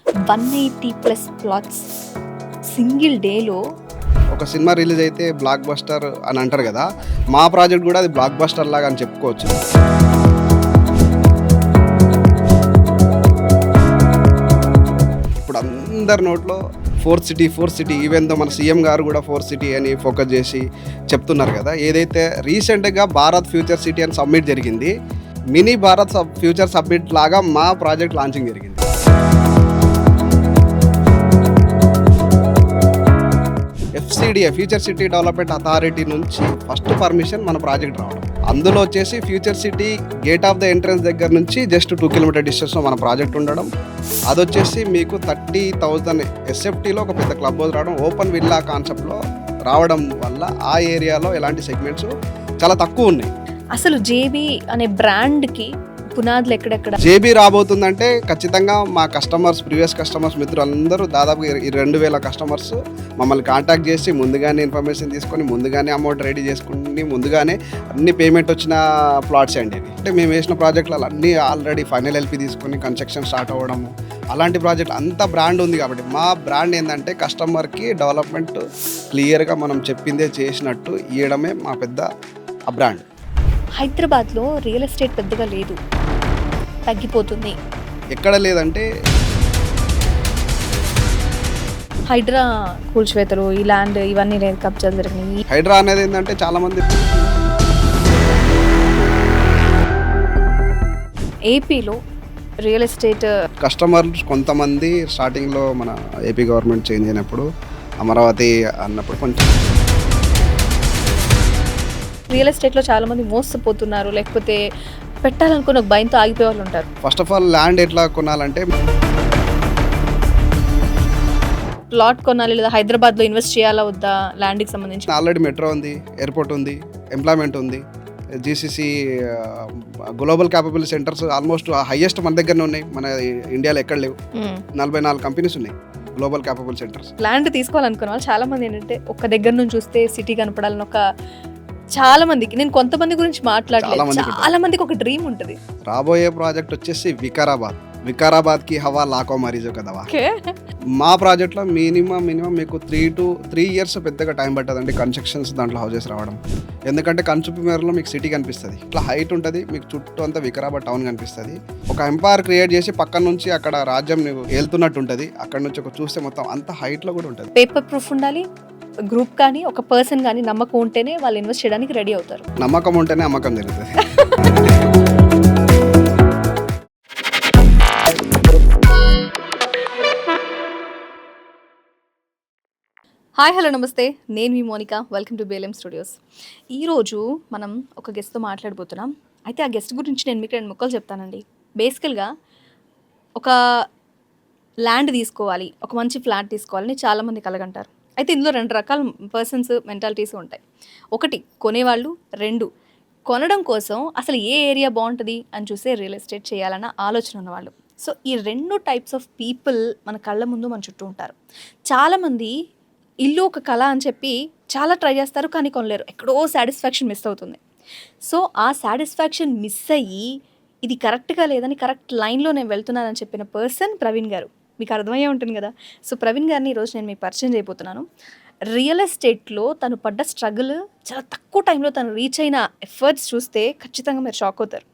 180+ plots single డేలో. ఒక cinema release అయితే బ్లాక్ బస్టర్ అని అంటారు కదా, మా ప్రాజెక్ట్ కూడా అది బ్లాక్ బస్టర్ లాగా అని చెప్పుకోవచ్చు. ఇప్పుడు అందరి నోట్లో ఫోర్త్ సిటీ ఈవెన్ దో మన సీఎం గారు కూడా ఫోర్త్ సిటీ అని ఫోకస్ చేసి చెప్తున్నారు కదా. ఏదైతే రీసెంట్గా భారత్ ఫ్యూచర్ సిటీ అని సబ్మిట్ జరిగింది, మినీ భారత్ ఫ్యూచర్ సబ్మిట్ లాగా మా ప్రాజెక్ట్ లాంచింగ్ జరిగింది. FCDA future city development authority నుంచి ఫస్ట్ పర్మిషన్ మన ప్రాజెక్ట్ రావడం. అందులో వచ్చేసి future city gate of the entrance దగ్గర నుంచి జస్ట్ 2 కిలోమీటర్ డిస్టెన్స్లో మన ప్రాజెక్ట్ ఉండడం. అదొచ్చేసి మీకు 30,000 SFTలో ఒక పెద్ద క్లబ్ హౌస్ రావడం, ఓపెన్ విల్లా కాన్సెప్ట్లో రావడం వల్ల ఆ ఏరియాలో ఎలాంటి సెగ్మెంట్స్ చాలా తక్కువ ఉన్నాయి. అసలు జేబీ అనే బ్రాండ్కి పునాదులు ఎక్కడెక్కడ? జేబీ రాబోతుందంటే ఖచ్చితంగా మా కస్టమర్స్, ప్రీవియస్ కస్టమర్స్, మిత్రులందరూ దాదాపు 2,000 కస్టమర్స్ మమ్మల్ని కాంటాక్ట్ చేసి ముందుగానే ఇన్ఫర్మేషన్ తీసుకొని ముందుగానే అమౌంట్ రెడీ చేసుకుని ముందుగానే అన్ని పేమెంట్ వచ్చిన ప్లాట్స్ అండి ఇవి. అంటే మేము వేసిన ప్రాజెక్టులు అన్నీ ఆల్రెడీ ఫైనల్ ఎల్పి తీసుకొని కన్స్ట్రక్షన్ స్టార్ట్ అవ్వడము, అలాంటి ప్రాజెక్ట్ అంత బ్రాండ్ ఉంది. కాబట్టి మా బ్రాండ్ ఏంటంటే కస్టమర్కి డెవలప్మెంట్ క్లియర్గా మనం చెప్పిందే చేసినట్టు ఇవ్వడమే మా పెద్ద ఆ బ్రాండ్. హైదరాబాద్లో రియల్ ఎస్టేట్ పెద్దగా లేదు, తగ్గిపోతుంది. ఎక్కడ లేదంటే హైడ్రా కూల్చివేతలు, ఈ ల్యాండ్ ఇవన్నీ లేదు, కబ్జాలు జరిగినాయి. హైడ్రా అనేది ఏంటంటే చాలామంది ఏపీలో రియల్ ఎస్టేట్ కస్టమర్స్ కొంతమంది స్టార్టింగ్లో మన ఏపీ గవర్నమెంట్ చేంజ్ అయినప్పుడు అమరావతి అన్నప్పుడు కొంచెం రియల్ ఎస్టేట్లో చాలామంది మోసపోతున్నారు, లేకపోతే పెట్టాలనుకున్న ఒక భయంతో ఆగిపోయే వాళ్ళు ఉంటారు. ఫస్ట్ ఆఫ్ ఆల్ ల్యాండ్ ఎట్లా కొనాలంటే ప్లాట్ కొనాలి లేదా హైదరాబాద్లో ఇన్వెస్ట్ చేయాలా వద్దా, ల్యాండ్కి సంబంధించి ఆల్రెడీ మెట్రో ఉంది, ఎయిర్పోర్ట్ ఉంది, ఎంప్లాయ్మెంట్ ఉంది, GCC global capable centres almost highest మన దగ్గరనే ఉన్నాయి. మన ఇండియాలో ఎక్కడ లేవు. 44 కంపెనీస్ ఉన్నాయి గ్లోబల్ క్యాపబుల్ సెంటర్స్. ల్యాండ్ తీసుకోవాలనుకున్న వాళ్ళు చాలా మంది ఏంటంటే ఒక దగ్గర నుంచి చూస్తే సిటీ కనపడాలని ఒక చాలా మందికి, నేను కొంతమంది గురించి మాట్లాడలేదు, చాలా మందికి ఒక డ్రీమ్ ఉంటుంది. రాబోయే ప్రాజెక్ట్ వచ్చేసి వికారాబాద్కి హవా లాకో మరీజో కదవా. మా ప్రాజెక్ట్లో మినిమం మీకు 3 years పెద్దగా టైం పట్టదండి కన్స్ట్రక్షన్స్, దాంట్లో హౌసెస్ రావడం. ఎందుకంటే కన్స్యూమర్లో మీకు సిటీ కనిపిస్తుంది, ఇట్లా హైట్ ఉంటుంది, మీకు చుట్టూ అంతా వికారాబాద్ టౌన్ కనిపిస్తుంది. ఒక ఎంపైర్ క్రియేట్ చేసి పక్కన నుంచి అక్కడ రాజ్యం నువ్వు వెళ్తున్నట్టు ఉంటుంది. అక్కడ నుంచి ఒక చూస్తే మొత్తం అంత హైట్లో కూడా ఉంటుంది. పేపర్ ప్రూఫ్ ఉండాలి, గ్రూప్ కానీ ఒక పర్సన్ కానీ నమ్మకం ఉంటేనే వాళ్ళు ఇన్వెస్ట్ చేయడానికి రెడీ అవుతారు. నమ్మకం ఉంటేనే అమ్మకం జరుగుతుంది. హాయ్, హలో, నమస్తే. నేను మీ Monika. Welcome to BLM studios. ఈరోజు మనం ఒక గెస్ట్తో మాట్లాడబోతున్నాం. అయితే ఆ గెస్ట్ గురించి నేను మీకు 2 ముక్కలు చెప్తానండి. బేసికల్గా ఒక ల్యాండ్ తీసుకోవాలి, ఒక మంచి ఫ్లాట్ తీసుకోవాలని చాలామంది కలగంటారు. అయితే ఇందులో 2 రకాల పర్సన్స్ మెంటాలిటీస్ ఉంటాయి. 1 కొనేవాళ్ళు, 2 కొనడం కోసం అసలు ఏ ఏరియా బాగుంటుంది అని చూసే రియల్ ఎస్టేట్ చేయాలన్న ఆలోచన ఉన్నవాళ్ళు. సో ఈ 2 టైప్స్ ఆఫ్ పీపుల్ మన కళ్ళ ముందు మన చుట్టూ ఉంటారు. చాలామంది ఇల్లు ఒక కళ అని చెప్పి చాలా ట్రై చేస్తారు, కానీ కొనలేరు. ఎక్కడో సాటిస్ఫాక్షన్ మిస్ అవుతుంది. సో ఆ సాటిస్ఫాక్షన్ మిస్ అయ్యి ఇది కరెక్ట్గా లేదని కరెక్ట్ లైన్లో నేను వెళ్తున్నానని చెప్పిన పర్సన్ ప్రవీణ్ గారు. మీకు అర్థమయ్యే ఉంటుంది కదా. సో ప్రవీణ్ గారిని ఈరోజు నేను మీకు పరిచయం చేయబోతున్నాను. రియల్ ఎస్టేట్లో తను పడ్డ స్ట్రగుల్, చాలా తక్కువ టైంలో తను రీచ్ అయిన ఎఫర్ట్స్ చూస్తే ఖచ్చితంగా మీరు షాక్ అవుతారు.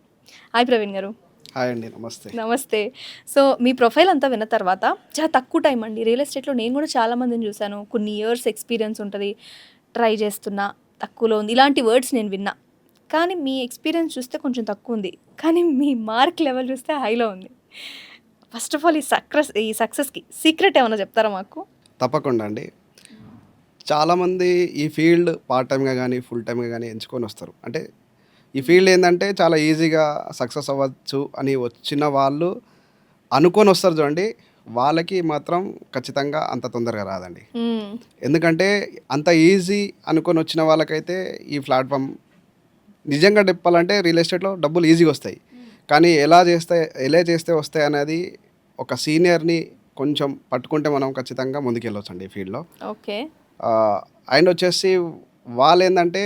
హాయ్ ప్రవీణ్ గారు. హాయ్ అండి, నమస్తే. నమస్తే. సో మీ ప్రొఫైల్ అంతా విన్న తర్వాత చాలా తక్కువ టైం అండి రియల్ ఎస్టేట్లో. నేను కూడా చాలామందిని చూశాను, కొన్ని ఇయర్స్ ఎక్స్పీరియన్స్ ఉంటుంది, ట్రై చేస్తున్నా, తక్కువలో ఉంది, ఇలాంటి వర్డ్స్ నేను విన్నా. కానీ మీ ఎక్స్పీరియన్స్ చూస్తే కొంచెం తక్కువ ఉంది, కానీ మీ మార్క్ లెవెల్ చూస్తే హైలో ఉంది. ఫస్ట్ ఆఫ్ ఆల్ ఈ సక్సెస్కి సీక్రెట్ ఏమైనా చెప్తారా మాకు? తప్పకుండా అండి. చాలామంది ఈ ఫీల్డ్ పార్ట్ టైమ్గా కానీ ఫుల్ టైమ్గా కానీ ఎంచుకొని వస్తారు. అంటే ఈ ఫీల్డ్ ఏంటంటే చాలా ఈజీగా సక్సెస్ అవ్వచ్చు అని వచ్చిన వాళ్ళు అనుకొని వస్తారు చూడండి, వాళ్ళకి మాత్రం ఖచ్చితంగా అంత తొందరగా రాదండి. ఎందుకంటే అంత ఈజీ అనుకొని వచ్చిన వాళ్ళకైతే ఈ ప్లాట్ఫామ్ నిజంగా చెప్పాలంటే రియల్ ఎస్టేట్లో డబ్బులు ఈజీగా వస్తాయి. కానీ ఎలా చేస్తే వస్తాయి అనేది ఒక సీనియర్ని కొంచెం పట్టుకుంటే మనం ఖచ్చితంగా ముందుకెళ్ళవచ్చు అండి ఈ ఫీల్డ్లో. ఓకే. ఆయన వచ్చేసి వాళ్ళు ఏంటంటే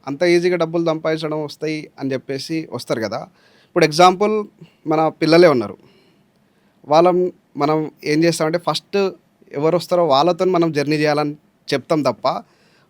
అంత ఈజీగా డబ్బులు సంపాదించడం వస్తాయి అని చెప్పేసి వస్తారు కదా. ఇప్పుడు ఎగ్జాంపుల్ మన పిల్లలే ఉన్నారు, మనం ఏం చేస్తామంటే ఫస్ట్ ఎవరు వస్తారో వాళ్ళతో మనం జర్నీ చేయాలని చెప్తాం తప్ప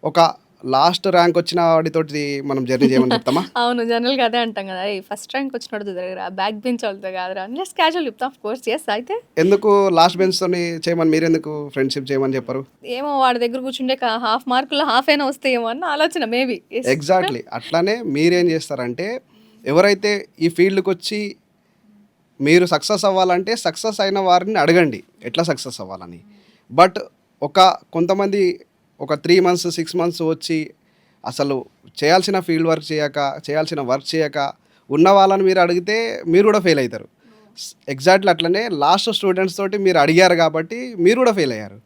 ఒక లాస్ట్ ర్యాంక్ వచ్చిన వాడితోటి మనం జర్నీ చేయమని చెప్తామా? అవును. జనరల్‌గా అదే అంటాం గదా! ఏయ్! ఫస్ట్ ర్యాంక్ వచ్చినోడితో తిరగరా, బ్యాక్ బెంచ్ వాళ్ళతో కాదురా అని జస్ట్ క్యాజువల్ చెప్తాం. Of course yes. అయితే ఎందుకు లాస్ట్ బెంచ్‌తోని చేయమని మీరెందుకు ఫ్రెండ్‌షిప్ చేయమని చెప్పరు? ఏమో వాడి దగ్గర కూర్చుంటే హాఫ్ మార్కుల్లో హాఫ్ అయినా వస్తాయేమో అన్న ఆలోచన మేబీ. యెస్. ఎగ్జాక్ట్‌లీ. అట్లానే మీరేం చేస్తారంటే ఎవరైతే ఈ ఫీల్డ్‌కొచ్చి మీరు సక్సెస్ అవ్వాలంటే సక్సెస్ అయిన వారిని అడగండి ఎట్లా సక్సెస్ అవ్వాలని. బట్ కొంతమంది ఒక 3 మంత్స్ 6 మంత్స్ వచ్చి అసలు చేయాల్సిన ఫీల్డ్ వర్క్ చేయక, చేయాల్సిన వర్క్ చేయక ఉన్న వాళ్ళని మీరు అడిగితే మీరు కూడా ఫెయిల్ అవుతారు. ఎగ్జాక్ట్లీ అట్లనే లాస్ట్ స్టూడెంట్స్ తోటి మీరు అడిగారు కాబట్టి మీరు కూడా ఫెయిల్ అయ్యారు.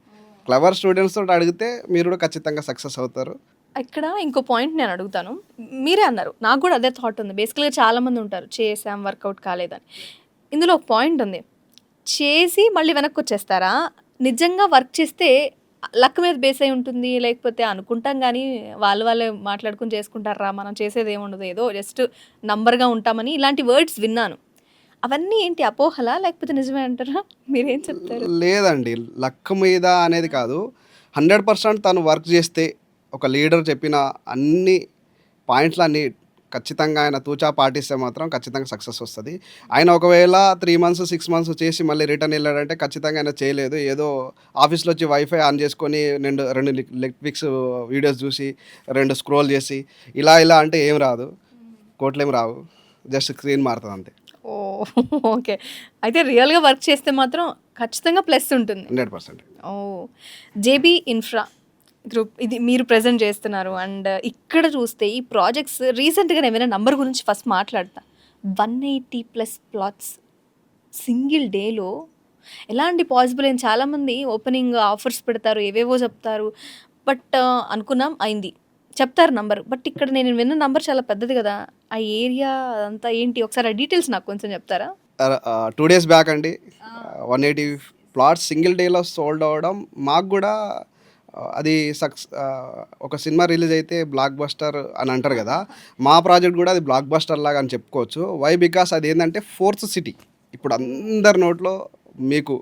క్లవర్ స్టూడెంట్స్ తోటి అడిగితే మీరు కూడా ఖచ్చితంగా సక్సెస్ అవుతారు. ఇక్కడ ఇంకో పాయింట్ నేను అడుగుతాను. మీరే అన్నారు. నాకు కూడా అదే థాట్ ఉంది. బేసికల్‌గా చాలామంది ఉంటారు. చేసాం వర్కౌట్ కాలేదని. ఇందులో ఒక పాయింట్ ఉంది. చేసి మళ్ళీ వెనక్కొచ్చేస్తారా? నిజంగా వర్క్ చేస్తే లక్ మీద బేస్ అయి ఉంటుంది. లేకపోతే అనుకుంటాం గానీ వాళ్ళే మాట్లాడుకొని చేసుకుంటార్రా మనం చేసేదేముండదు. ఏదో జస్ట్ నంబర్‌గా ఉంటామని ఇలాంటి వర్డ్స్ విన్నాను. అవన్నీ ఏంటి అపోహలా? లేకపోతే నిజమే అంటారా? మీరేం చెప్తారు? లేదండి. లక్ మీద అనేది కాదు. 100% తను వర్క్ చేస్తే ఒక లీడర్ చెప్పిన అన్ని పాయింట్లన్నీ ఖచ్చితంగా ఆయన తూచా పాటిస్తే మాత్రం ఖచ్చితంగా సక్సెస్ వస్తది. ఆయన ఒకవేళ 3 మంత్స్, 6 మంత్స్ చేసి మళ్ళీ రిటర్న్ ఎళ్ళాడంటే ఖచ్చితంగా ఆయన చేయలేదు. ఏదో ఆఫీస్‌లో వచ్చి వైఫై ఆన్ చేసుకొని 2 నెట్‌ఫ్లిక్స్ వీడియోస్ చూసి, 2 స్క్రోల్ చేసి ఇలా అంటే ఏం రాదు. కోట్లేమి రావు. జస్ట్ స్క్రీన్ మారుతది అంతే. ఓహ్! ఓకే. అయితే రియల్‌గా వర్క్ చేస్తే మాత్రం ఖచ్చితంగా ప్లస్ ఉంటుంది. 100%. ఓహ్! జేబీ ఇన్ఫ్రా గ్రూప్ ఇది మీరు ప్రెజెంట్ చేస్తున్నారు. అండ్ ఇక్కడ చూస్తే ఈ ప్రాజెక్ట్స్ రీసెంట్‌గా ఏమైనా నంబర్ గురించి ఫస్ట్ మాట్లాడతా. 180+ ప్లాట్స్ సింగిల్ డేలో ఎలా అండి పాసిబుల్ అయింది? చాలామంది ఓపెనింగ్ ఆఫర్స్ పెడతారు, ఏవేవో చెప్తారు. బట్ అనుకున్నాం అయింది. చెప్తారు నంబర్. బట్ ఇక్కడ నేను విన్న నంబర్ చాలా పెద్దది కదా! ఆ ఏరియా అదంతా ఏంటి? ఒకసారి ఆ డీటెయిల్స్ నాకు కొంచెం చెప్తారా? 2 డేస్ బ్యాక్ అండి. 180 ప్లాట్స్ సింగిల్ డేలో సోల్డ్ అవ్వడం మాకు గూడా అది ఒక సినిమా రిలీజ్ అయితే బ్లాక్ బస్టర్ అని అంటారు గదా! మా ప్రాజెక్ట్ గూడా అది బ్లాక్ బస్టర్ లాగా అని చెప్పుకోవచ్చు. వై? బికాస్ అదేందంటే ఫోర్త్ సిటీ. ఇప్పుడు అందరి నోట్లో మీకు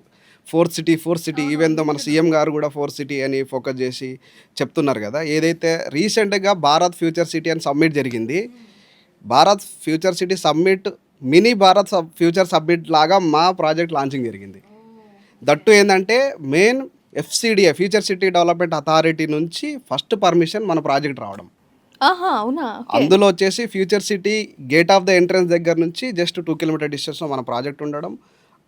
ఫోర్త్ సిటీ ఈవెన్ దో మన సీఎం గారు గూడా ఫోర్త్ సిటీ అని ఫోకస్ జేసి చెప్తున్నారు గదా! ఏదైతే రీసెంట్‌గా భారత్ ఫ్యూచర్ సిటీ అని సమ్మిట్ జరిగింది. Bharat future city summit mini Bharat future summit లాగా మా ప్రాజెక్ట్ లాంచింగ్ జరిగింది. దట్టు ఏంటంటే main FCDA future city development authority నుంచి ఫస్ట్ పర్మిషన్ మన ప్రాజెక్ట్ రావడం. ఆహా! అవునా? ఓకే. అందులో వచ్చేసి future city gate of the entrance దగ్గర నుంచి జస్ట్ 2 కిలోమీటర్ డిస్టెన్స్లో మన ప్రాజెక్ట్ ఉండడం.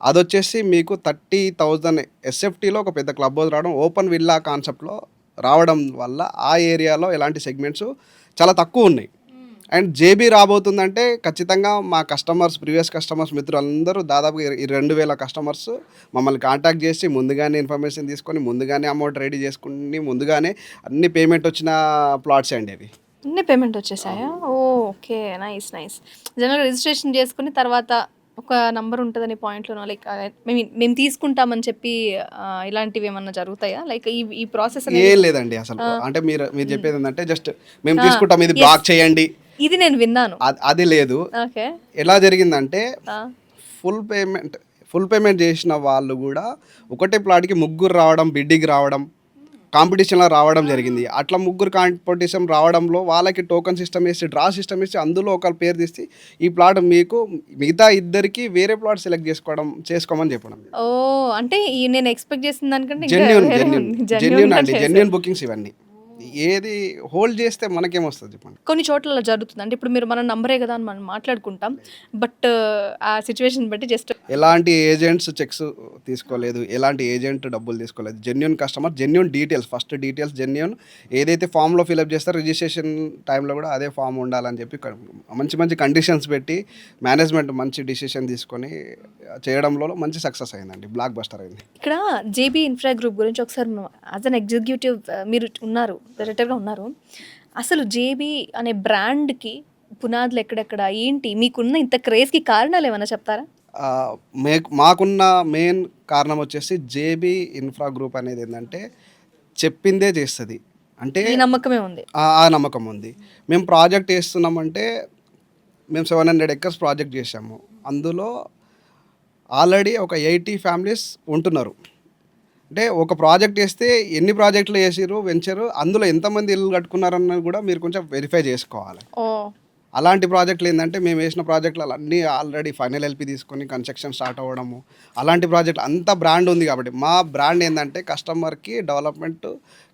అదొచ్చేసి మీకు 30,000 ఎస్ఎఫ్టీలో ఒక పెద్ద క్లబ్ హౌస్ రావడం, ఓపెన్ విల్లా కాన్సెప్ట్లో రావడం వల్ల ఆ ఏరియాలో ఎలాంటి సెగ్మెంట్స్ చాలా తక్కువ ఉన్నాయి. అండ్ జేబీ రాబోతుందంటే ఖచ్చితంగా మా ప్రీవియస్ కస్టమర్స్ మిత్రులందరూ దాదాపుగా 2,000 కస్టమర్స్ మమ్మల్ని కాంటాక్ట్ చేసి ముందుగానే ఇన్ఫర్మేషన్ తీసుకొని ముందుగానే అమౌంట్ రెడీ చేసుకుని ముందుగానే అన్ని పేమెంట్ వచ్చిన ప్లాట్స్ అండి అవి. అన్ని పేమెంట్ వచ్చేసాయా? ఓహ్! ఓకే. నైస్. నైస్. జనరల్‌గా రిజిస్ట్రేషన్ చేసుకొని తర్వాత ఒక నంబర్ ఉంటదని పాయింట్‌లోనో లైక్ మేము తీసుకుంటామని చెప్పి ఇలాంటివి ఏమన్నా జరుగుతాయా? లైక్ ఈ ఈ ప్రాసెస్ అనేది ఏం లేదండి అసలు. అంటే మీరు చెప్పేది ఏంటంటే జస్ట్ మేము ఆ! తీసుకుంటాం ఇది యెస్. బ్లాక్ చేయండి ఇది నేను విన్నాను. అది లేదు. ఓకే. ఎలా జరిగిందంటే ఆ! ఫుల్ పేమెంట్ చేసిన వాళ్ళు కూడా ఒకటే ప్లాట్కి ముగ్గురు రావడం, బిడ్డింగ్ రావడం, కాంపిటీషన్లో రావడం జరిగింది. అట్లా ముగ్గురు కాంపిటీషన్ రావడంలో వాళ్ళకి టోకెన్ సిస్టమ్ వేసి డ్రా సిస్టమ్ వేసి అందులో ఒకరి పేరు తీసి ఈ ప్లాట్ మీకు మిగతా ఇద్దరికి వేరే ప్లాట్ సెలెక్ట్ చేసుకోమని చెప్పడం. ఓహ్! అంటే నేను ఎక్స్‌పెక్ట్ చేసిన దానికంటే ఇంకా జెన్యూన్ వేరే జెన్యూన్ ఉంది. జెన్యూన్ జెన్యూన్‌గా అండి. చేశారు. జెన్యూన్ బుకింగ్స్ ఇవన్నీ. ఏది హోల్డ్ చేస్తే మనకేమొస్తుంది చెప్పండి. కొన్ని చోట్ల అలా జరుగుతుంది. అంటే ఇప్పుడు మీరు మన నంబరే కదా అని మనం మాట్లాడుకుంటాం. బట్ ఆ సిట్యుయేషన్ బట్టి జస్ట్ ఎలాంటి ఏజెంట్స్ చెక్స్ తీసుకోలేదు. ఎలాంటి ఏజెంట్ డబ్బులు తీసుకోలేదు. Genuine customer, genuine details, first details genuine. ఏదైతే ఫామ్‌లో ఫిలప్ చేస్తారో రిజిస్ట్రేషన్ టైంలో కూడా అదే ఫామ్ ఉండాలని చెప్పి మంచి కండిషన్స్ పెట్టి మేనేజ్మెంట్ మంచి డిసిషన్ తీసుకొని చేయడంలో మంచి సక్సెస్ అయిందండి. బ్లాక్ బస్టర్ అయింది. ఇక్కడ జేబీ ఇన్ఫ్రా గ్రూప్ గురించి ఒకసారి యాజ్ అన్ ఎగ్జిక్యూటివ్ మీరు ఉన్నారు, డైరెక్టర్‌గా ఉన్నారు. అసలు జేబీ అనే బ్రాండ్‌కి పునాదులు ఎక్కడెక్కడ? ఏంటి? మీకున్న ఇంత క్రేజ్‌కి కారణాలు ఏమైనా చెప్తారా? మాకున్న మెయిన్ కారణం వచ్చేసి జేబీ ఇన్ఫ్రా గ్రూప్ అనేది ఏంటంటే చెప్పిందే చేస్తుంది. అంటే ఈ నమ్మకమే ఉంది. ఆ నమ్మకం ఉంది. మేము ప్రాజెక్ట్ చేస్తున్నామంటే మేము 700 ఎకర్స్ ప్రాజెక్ట్ చేసాము. అందులో ఆల్రెడీ ఒక 80 ఫ్యామిలీస్ ఉంటున్నారు. అంటే ఒక ప్రాజెక్ట్ వేస్తే ఎన్ని ప్రాజెక్టులు వేసిర్రు వెంచరు, అందులో ఎంతమంది ఇల్లు కట్టుకున్నారన్నది కూడా మీరు కొంచెం వెరిఫై చేసుకోవాలి. ఓ అలాంటి ప్రాజెక్టులు ఏంటంటే మేము వేసిన ప్రాజెక్టులు అన్నీ ఆల్రెడీ ఫైనల్ ఎల్పి తీసుకొని కన్స్ట్రక్షన్ స్టార్ట్ అవ్వడము, అలాంటి ప్రాజెక్టులు అంత బ్రాండ్ ఉంది కాబట్టి మా బ్రాండ్ ఏంటంటే కస్టమర్కి డెవలప్మెంట్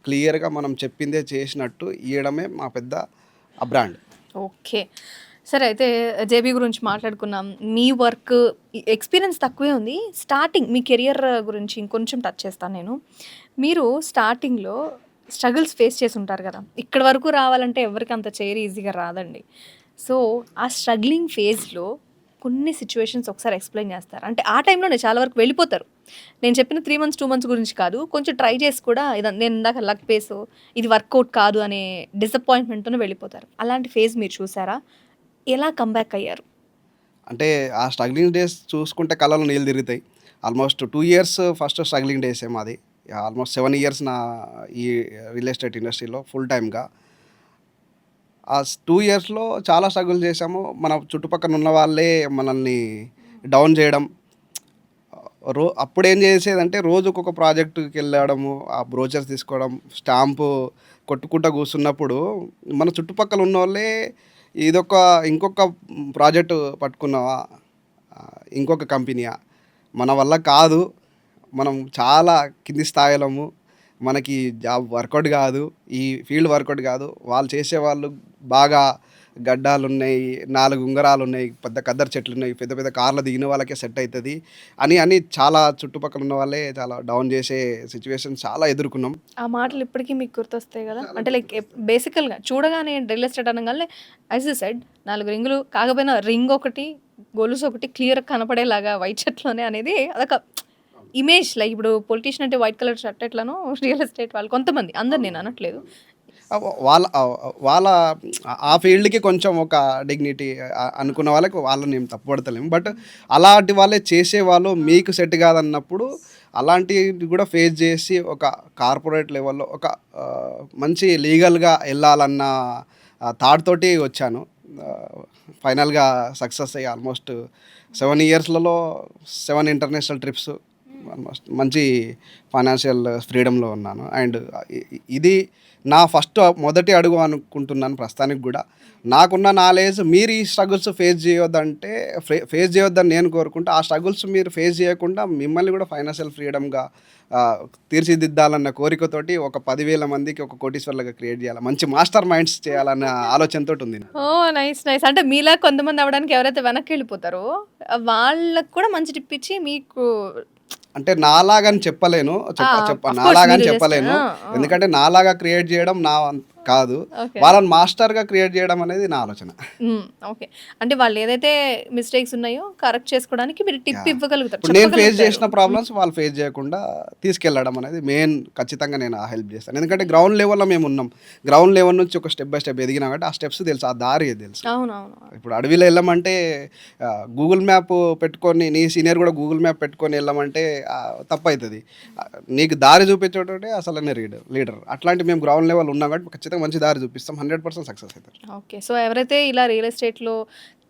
క్లియర్గా మనం చెప్పిందే చేసినట్టు ఇవ్వడమే మా పెద్ద ఆ బ్రాండ్. ఓకే. సరే అయితే జేబీ గురించి మాట్లాడుకున్నాం. మీ వర్క్ ఎక్స్‌పీరియన్స్ తక్కువే ఉంది. స్టార్టింగ్ మీ కెరియర్ గురించి ఇంకొంచెం టచ్ చేస్తాను నేను. మీరు స్టార్టింగ్‌లో స్ట్రగుల్స్ ఫేస్ చేసి ఉంటారు కదా! ఇక్కడి వరకు రావాలంటే ఎవరికీ అంత చైర్ ఈజీగా రాదండి. సో, ఆ స్ట్రగ్లింగ్ ఫేజ్‌లో కొన్ని సిట్యుయేషన్స్ ఒకసారి ఎక్స్‌ప్లెయిన్ చేస్తారా? అంటే ఆ టైంలోనే చాలా వరకు వెళ్ళిపోతారు. నేను చెప్పిన 3 మంత్స్, 2 మంత్స్ గురించి కాదు. కొంచెం ట్రై చేసి కూడా నేను ఇందాక లక్ బేసో ఇది వర్కౌట్ కాదు అనే డిసప్పాయింట్‌మెంట్‌తోనే వెళ్ళిపోతారు. అలాంటి ఫేజ్ మీరు చూసారా? ఎలా కమ్‌బ్యాక్ అయ్యారు? అంటే ఆ స్ట్రగ్లింగ్ డేస్ చూసుకుంటే కళ్ళలో నీళ్ళు తిరుగుతాయి. ఆల్మోస్ట్ 2 ఇయర్స్ ఫస్ట్ స్ట్రగ్లింగ్ డేసే మాది. ఆల్మోస్ట్ 7 ఇయర్స్ నా ఈ రియల్ ఎస్టేట్ ఇండస్ట్రీలో ఫుల్ టైమ్‌గా. ఆ 2 ఇయర్స్‌లో చాలా స్ట్రగుల్ చేశాము. మన చుట్టుపక్కన ఉన్న వాళ్ళే మనల్ని డౌన్ చేయడం. అప్పుడేం చేసేదంటే రోజుకొక ప్రాజెక్ట్‌కి వెళ్ళడము, ఆ బ్రోచర్స్ తీసుకోవడం, స్టాంపు కొట్టుకుంటా కూర్చున్నప్పుడు మన చుట్టుపక్కల ఉన్నోళ్ళే ఇదొక ఇంకొక ప్రాజెక్టు పట్టుకున్నావా? ఇంకొక కంపెనీయా? మన వల్ల కాదు. మనం చాలా కింది స్థాయిలము. మనకి జాబ్ వర్కౌట్ కాదు. ఈ ఫీల్డ్ వర్కౌట్ కాదు. వాళ్ళు చేసేవాళ్ళు బాగా గడ్డాలున్నాయి, 4 ఉంగరాలున్నాయి, పెద్ద కద్దరు చెట్లున్నాయి, పెద్ద పెద్ద కార్‌లో దిగిన వాళ్ళకే సెట్ అయితది అని చాలా చుట్టుపక్కల ఉన్న వాళ్ళే చాలా డౌన్ చేసే సిట్యుయేషన్స్ చాలా ఎదుర్కొన్నాం. ఆ మాటలు ఇప్పటికి మీకు గుర్తొస్తాయి గదా! అంటే లైక్ బేసికల్‌గా చూడగానే రియల్ ఎస్టేట్ అనంగానే యాస్ యూ సెడ్ 4 రింగులు కాకపోయినా రింగ్ ఒకటి, గొలుసు ఒకటి క్లియర్‌గా కనపడేలాగా వైట్ షర్ట్‌లోనే అనేది అదొక ఇమేజ్. లైక్ ఇప్పుడు పొలిటీషియన్ అంటే వైట్ కలర్ షర్ట్ ఎట్లనో రియల్ ఎస్టేట్ వాళ్ళు కొంతమంది, అందరు నేను అనట్లేదు. వాళ్ళ ఆ ఫీల్డ్‌కి కొంచెం ఒక డిగ్నిటీ అనుకున్న వాళ్ళకి వాళ్ళని ఏం తప్పుపడతలేము. బట్ అలాంటి వాళ్ళే చేసేవాళ్ళు మీకు సెట్ కాదన్నప్పుడు అలాంటివి కూడా ఫేస్ చేసి ఒక కార్పొరేట్ లెవెల్‌లో ఒక మంచి లీగల్‌గా ఎళ్ళాలన్న థాట్ తోటి వచ్చాను. ఫైనల్‌గా సక్సెస్ అయ్యి ఆల్మోస్ట్ 7 ఇయర్స్‌లలో 7 ఇంటర్నేషనల్ ట్రిప్స్, ఆల్మోస్ట్ మంచి ఫైనాన్షియల్ ఫ్రీడమ్‌లో ఉన్నాను. అండ్ ఇది నా మొదటి అడుగు అనుకుంటున్నాను ప్రస్తుతానికి గూడా. నాకున్న నాలెడ్జ్ మీరు ఈ స్ట్రగుల్స్ ఫేస్ చేయొద్దంటే ఫేస్ చేయొద్దని నేను కోరుకుంటా. ఆ స్ట్రగుల్స్ మీరు ఫేస్ చేయకుండా మిమ్మల్ని గూడా ఫైనాన్షియల్ ఫ్రీడమ్‌గా తీర్చిదిద్దాలన్న కోరికతోటి ఒక 10,000 మందికి ఒక కోటీశ్వర్లుగా క్రియేట్ చేయాలి. మంచి మాస్టర్ మైండ్స్ చేయాలన్న ఆలోచనతోటి ఉంది. ఓహ్! నైస్. నైస్. అంటే మీలా కొంతమంది అవ్వడానికి ఎవరైతే వెనక్కెళ్ళిపోతారో వాళ్ళకి కూడా మంచి టిప్ ఇచ్చి మీకు అంటే నాలాగని చెప్పలేను. ఆ! ఆఫ్ కోర్స్ నాలాగని మీరు జస్ట్ చెప్పలేను. ఆ! ఎందుకంటే నాలాగా క్రియేట్ చేయడం కాదు. ఓకే. వాళ్ళని మాస్టర్‌గా క్రియేట్ చేయడం అనేది నా ఆలోచన. ఓకే. అంటే వాళ్ళు ఏదైతే మిస్టేక్స్ ఉన్నాయో కరెక్ట్ చేసుకోవడానికి మీరు టిప్ యాహ్! ఇవ్వగలుగుతారు. ఇప్పుడు నేను ఫేస్ చెప్పగలుగుతారు. చేసిన ప్రాబ్లమ్స్ వాళ్ళు ఫేస్ చేయకుండా తీసుకెళ్లడం అనేది మెయిన్. ఖచ్చితంగా నేను హెల్ప్ చేస్తాను. ఎందుకంటే గ్రౌండ్ లెవెల్‌లో మేమున్నాం. గ్రౌండ్ లెవెల్ నుంచి ఒక స్టెప్ బై స్టెప్ ఎదిగినాం కాబట్టి ఆ స్టెప్స్ తెలుసు. ఆ దారి తెలుసు. అవునవును. ఇప్పుడు అడవిలో వెళ్ళమంటే గూగుల్ మ్యాప్ పెట్టుకొని నీ సీనియర్ కూడా గూగుల్ మ్యాప్ పెట్టుకొని వెళ్ళమంటే తప్పవుతుంది. నీకు దారి చూపించేటోడే అసలైన లీడర్. అట్లాంటి మేము గ్రౌండ్ లెవెల్ ఉన్నాం కాబట్టి ఖచ్చితంగా మంచి దారి చూపిస్తాం. 100% సక్సెస్ అవుతారు. ఓకే. సో, ఎవరైతే ఇలా రియల్ ఎస్టేట్‌లో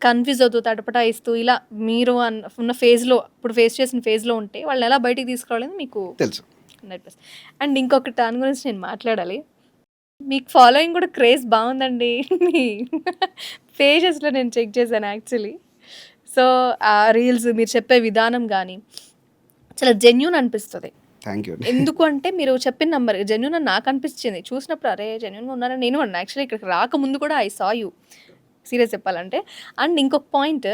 కన్‌ఫ్యూజ్ అవుతూ, తటపటాయిస్తూ ఇలా మీరు ఉన్న ఫేజ్‌లో ఇప్పుడు ఫేస్ చేసిన ఫేజ్‌లో ఉంటే వాళ్ళని ఎలా బయటికి తీసుకురావాలని మీకు తెలుసు. 100%. అండ్ ఇంకొకటి దాని గురించి నేను మాట్లాడాలి. మీకు ఫాలోయింగ్ కూడా క్రేజ్ బావుందండి. మీ పేజెస్‌లో నేను చెక్ చేశాను యాక్చువల్లీ. సో, ఆ రీల్స్ మీరు చెప్పే విధానం గానీ, చాలా జెన్యూన్ అనిపిస్తది. థ్యాంక్ యూ అండి. ఎందుకు అంటే మీరు చెప్పిన నంబర్ జెన్యూన్ అని నాకు అనిపించింది. చూసినప్పుడు అరే! జెన్యూన్‌గా ఉన్నారని నేను అన్నా. యాక్చువల్లీ ఇక్కడికి రాకముందు కూడా ఐ సా యూ. సీరియస్ చెప్పాలంటే. అండ్ ఇంకొక పాయింట్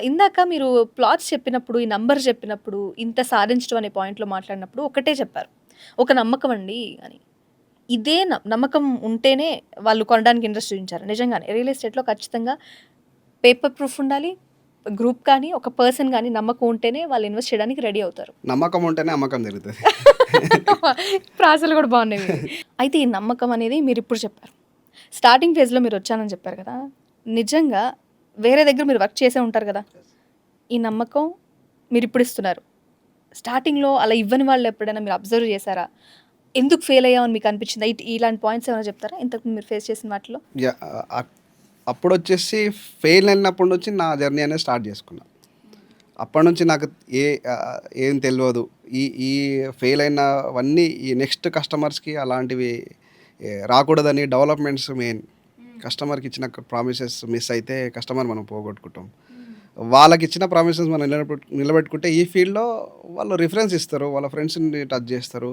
ఇందాక మీరు ప్లాట్స్ చెప్పినప్పుడు, ఈ నంబర్ చెప్పినప్పుడు, ఇంత సాధించడం అనే పాయింట్‌లో మాట్లాడినప్పుడు ఒకటే చెప్పారు. ఒక నమ్మకం అండి అని. ఇదే నమ్మకం ఉంటేనే వాళ్ళు కొనడానికి ఇంట్రెస్ట్ చూయించారు. నిజంగానే రియల్ ఎస్టేట్‌లో ఖచ్చితంగా పేపర్ ప్రూఫ్ ఉండాలి. గ్రూప్ కానీ, ఒక పర్సన్ గానీ నమ్మకం ఉంటేనే వాళ్ళు ఇన్వెస్ట్ చేయడానికి రెడీ అవుతారు. నమ్మకం ఉంటేనే అమ్మకం జరుగుతది. ప్రాసలు కూడా బాగున్నాయి మీవి. అయితే ఈ నమ్మకం అనేది మీరిప్పుడు చెప్పారు. స్టార్టింగ్ ఫేజ్‌లో మీరొచ్చానని చెప్పారు కదా! నిజంగా వేరే దగ్గర మీరు వర్క్ చేసే ఉంటారు కదా! ఈ నమ్మకం మీరిప్పుడు ఇస్తున్నారు. స్టార్టింగ్‌లో అలా ఇవ్వని వాళ్ళు ఎప్పుడైనా మీరు అబ్జర్వ్ చేశారా? ఎందుకు ఫెయిల్ అయ్యామని మీకు అనిపించిందా? ఇలాంటి పాయింట్స్ ఏమైనా చెప్తారా? ఇంతకుముందు మీరు ఫేస్ చేసిన వాటిలో? యాహ్! అప్పుడొచ్చేసి ఫెయిల్ అయినప్పటి నుంచి నా జర్నీ అనేది స్టార్ట్ చేసుకున్నా. అప్పటి నుంచి నాకు ఏం తెలియదు. ఈ ఈ ఫెయిల్ అయినవన్నీ ఈ నెక్స్ట్ కస్టమర్స్‌కి అలాంటివి రాకూడదని డెవలప్‌మెంట్స్ మెయిన్. కస్టమర్‌కి ఇచ్చిన ప్రామిసెస్ మిస్ అయితే కస్టమర్ మనం పోగొట్టుకుంటాం. వాళ్ళకిచ్చిన ప్రామిసెస్ మనం నిలబెట్టుకుంటే ఈ ఫీల్డ్‌లో వాళ్ళు రిఫరెన్స్ ఇస్తారు. వాళ్ళ ఫ్రెండ్స్‌ని టచ్ చేస్తారు.